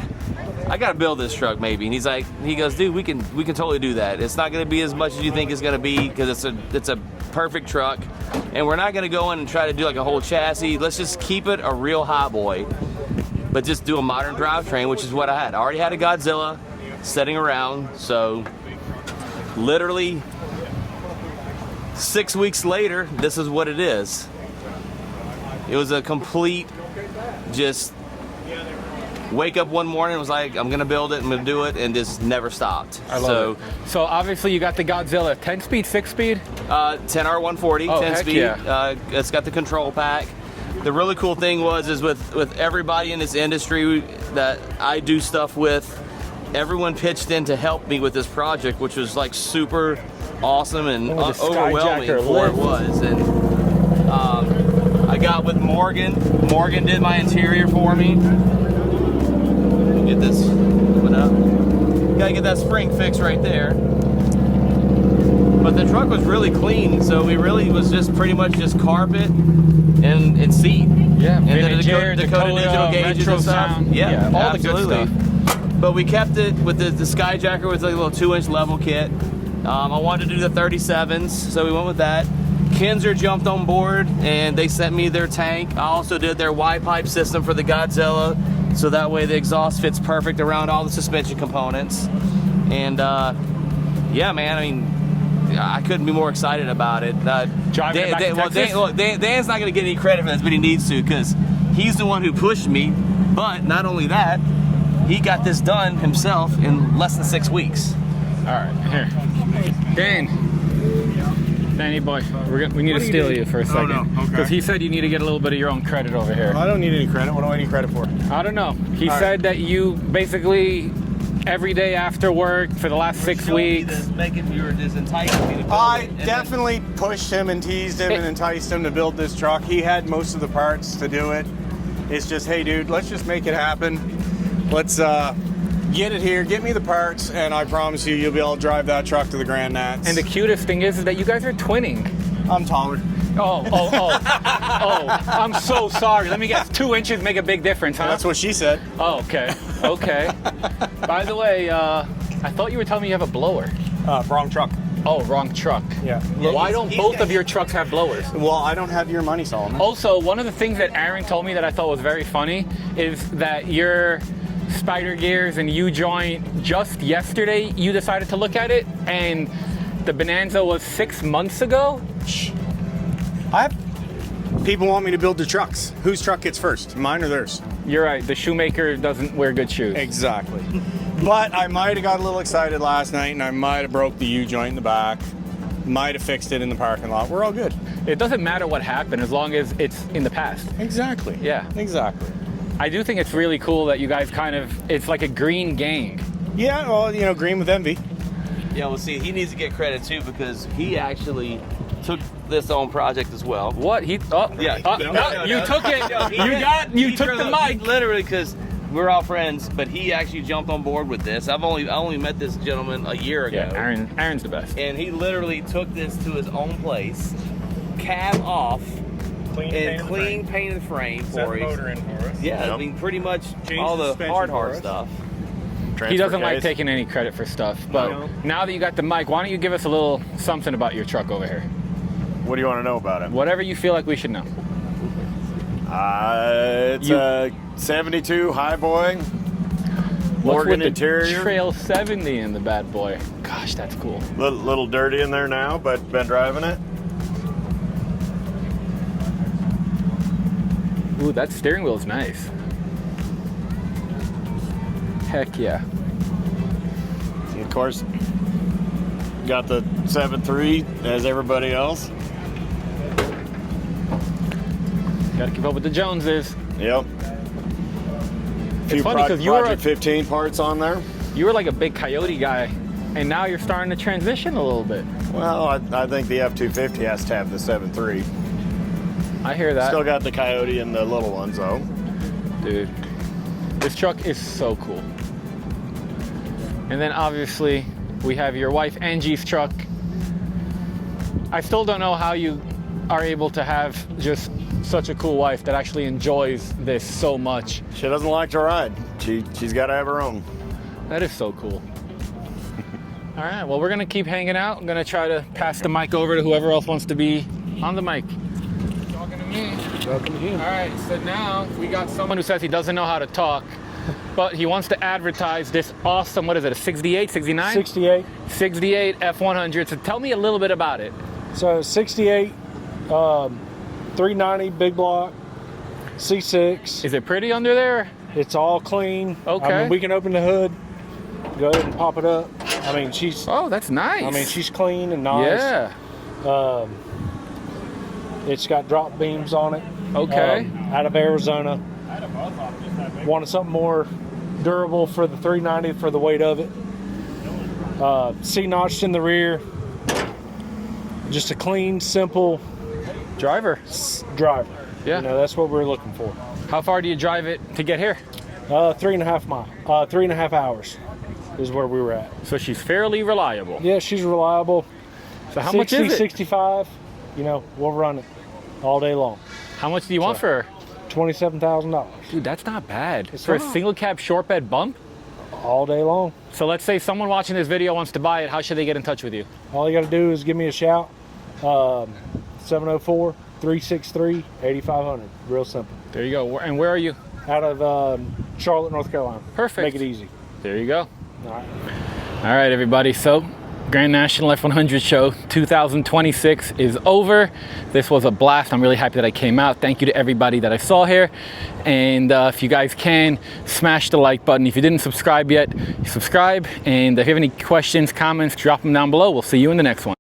I gotta build this truck maybe. And he goes, dude, we can totally do that. It's not gonna be as much as you think it's gonna be because it's a perfect truck, and we're not gonna go in and try to do like a whole chassis. Let's just keep it a real Highboy, but just do a modern drivetrain, which is what I had. I already had a Godzilla sitting around, so literally 6 weeks later, this is what it is. It was a complete just wake up one morning and was like, I'm gonna build it, I'm gonna do it, and just never stopped. I love it. So obviously you got the Godzilla 10-speed, 6-speed? 10R140, oh, 10-speed. Yeah. It's got the control pack. The really cool thing is with everybody in this industry that I do stuff with, everyone pitched in to help me with this project, which was like super awesome and overwhelming for what it was. And I got with Morgan. Morgan did my interior for me. Get this open up. Gotta get that spring fixed right there. But the truck was really clean, so we really was just pretty much just carpet and seat. Yeah, and then Dakota digital gauges and stuff. sound. Yeah, all absolutely. the good stuff. But we kept it with the Skyjacker with like a little 2-inch level kit. I wanted to do the 37s, so we went with that. Kinzer jumped on board and they sent me their tank. I also did their Y-pipe system for the Godzilla, so that way the exhaust fits perfect around all the suspension components. And yeah, man, I mean, I couldn't be more excited about it. Dan's not going to get any credit for this, but he needs to, because he's the one who pushed me. But not only that, he got this done himself in less than 6 weeks. All right, here. Dan, Danny boy, we need to steal you for a second. Oh, no. Okay. Because he said you need to get a little bit of your own credit over here. I don't need any credit. What do I need credit for? I don't know. He said that you basically every day after work for the last 6 weeks. You were just enticing me to build I it, and definitely pushed him and teased him and enticed him to build this truck. He had most of the parts to do it. It's just, hey dude, let's just make it happen. Let's get it here, get me the parts, and I promise you, you'll be able to drive that truck to the Grand Nats. And the cutest thing is that you guys are twinning. I'm taller. Oh, I'm so sorry. Let me guess, 2 inches make a big difference, huh? That's what she said. Oh, okay. By the way, I thought you were telling me you have a blower. Wrong truck. Oh, wrong truck. Yeah. Why don't both of your trucks have blowers? Well, I don't have your money, Solomon. Also, one of the things that Aaron told me that I thought was very funny is that your spider gears and U-joint, just yesterday you decided to look at it, and the Bonanza was 6 months ago. People want me to build the trucks. Whose truck gets first, mine or theirs? You're right, the shoemaker doesn't wear good shoes. Exactly. But I might have got a little excited last night and I might have broke the U-joint in the back. Might have fixed it in the parking lot. We're all good. It doesn't matter what happened as long as it's in the past. Exactly. Yeah. Exactly. I do think it's really cool that you guys it's like a green gang. Yeah, well, you know, green with envy. Yeah, well, see, he needs to get credit too because he actually took this on project as well. What? You took it. You took the mic. Literally, because we're all friends, but he actually jumped on board with this. I only met this gentleman a year ago. Yeah, Aaron's the best. And he literally took this to his own place, cab off, clean painted frame for us. Motor in for us. Yeah, I mean, pretty much all the hard stuff. He doesn't like taking any credit for stuff, but now that you got the mic, why don't you give us a little something about your truck over here? What do you want to know about it? Whatever you feel like we should know. It's a 72 Highboy. Morgan interior. Trail 70 in the bad boy. Gosh, that's cool. Little dirty in there now, but been driving it. Ooh, that steering wheel is nice. Heck yeah. And of course, got the 7.3 as everybody else. Gotta keep up with the Joneses. Yep. It's funny because you were 15 parts on there. You were like a big Coyote guy, and now you're starting to transition a little bit. Well, I think the F250 has to have the 7.3. I hear that. Still got the Coyote and the little ones though. Dude, this truck is so cool. And then obviously we have your wife Angie's truck. I still don't know how you are able to have just such a cool wife that actually enjoys this so much. She doesn't like to ride. She's got to have her own. That is so cool. All right, well, we're gonna keep hanging out. I'm gonna try to pass the mic over to whoever else wants to be on the mic. Talking to me. Welcome to you. All right, so now we got someone who says he doesn't know how to talk, but he wants to advertise this awesome, what is it, a 68, 69? 68. 68 F100. So tell me a little bit about it. So 68, 390 big block, C6. Is it pretty under there? It's all clean. Okay. I mean, we can open the hood, go ahead and pop it up. I mean, she's... Oh, that's nice. I mean, she's clean and nice. Yeah. It's got drop beams on it. Okay. Out of Arizona. Wanted something more durable for the 390 for the weight of it. C-notched in the rear. Just a clean, simple driver. Yeah. You know, that's what we're looking for. How far do you drive it to get here? 3.5 miles. 3.5 hours is where we were at. So she's fairly reliable. Yeah, she's reliable. So how much is it? 65. You know, we'll run it all day long. How much do you want for her? $27,000. Dude, that's not bad. It's for not. A single cab short bed bump? All day long. So let's say someone watching this video wants to buy it. How should they get in touch with you? All you got to do is give me a shout. 704-363-8500. Real simple. There you go. And where are you? Out of Charlotte, North Carolina. Perfect. Make it easy. There you go. All right. All right, everybody. So Grand National F100 Show 2026 is over. This was a blast. I'm really happy that I came out. Thank you to everybody that I saw here. And if you guys can, smash the like button. If you didn't subscribe yet, subscribe. And if you have any questions, comments, drop them down below. We'll see you in the next one.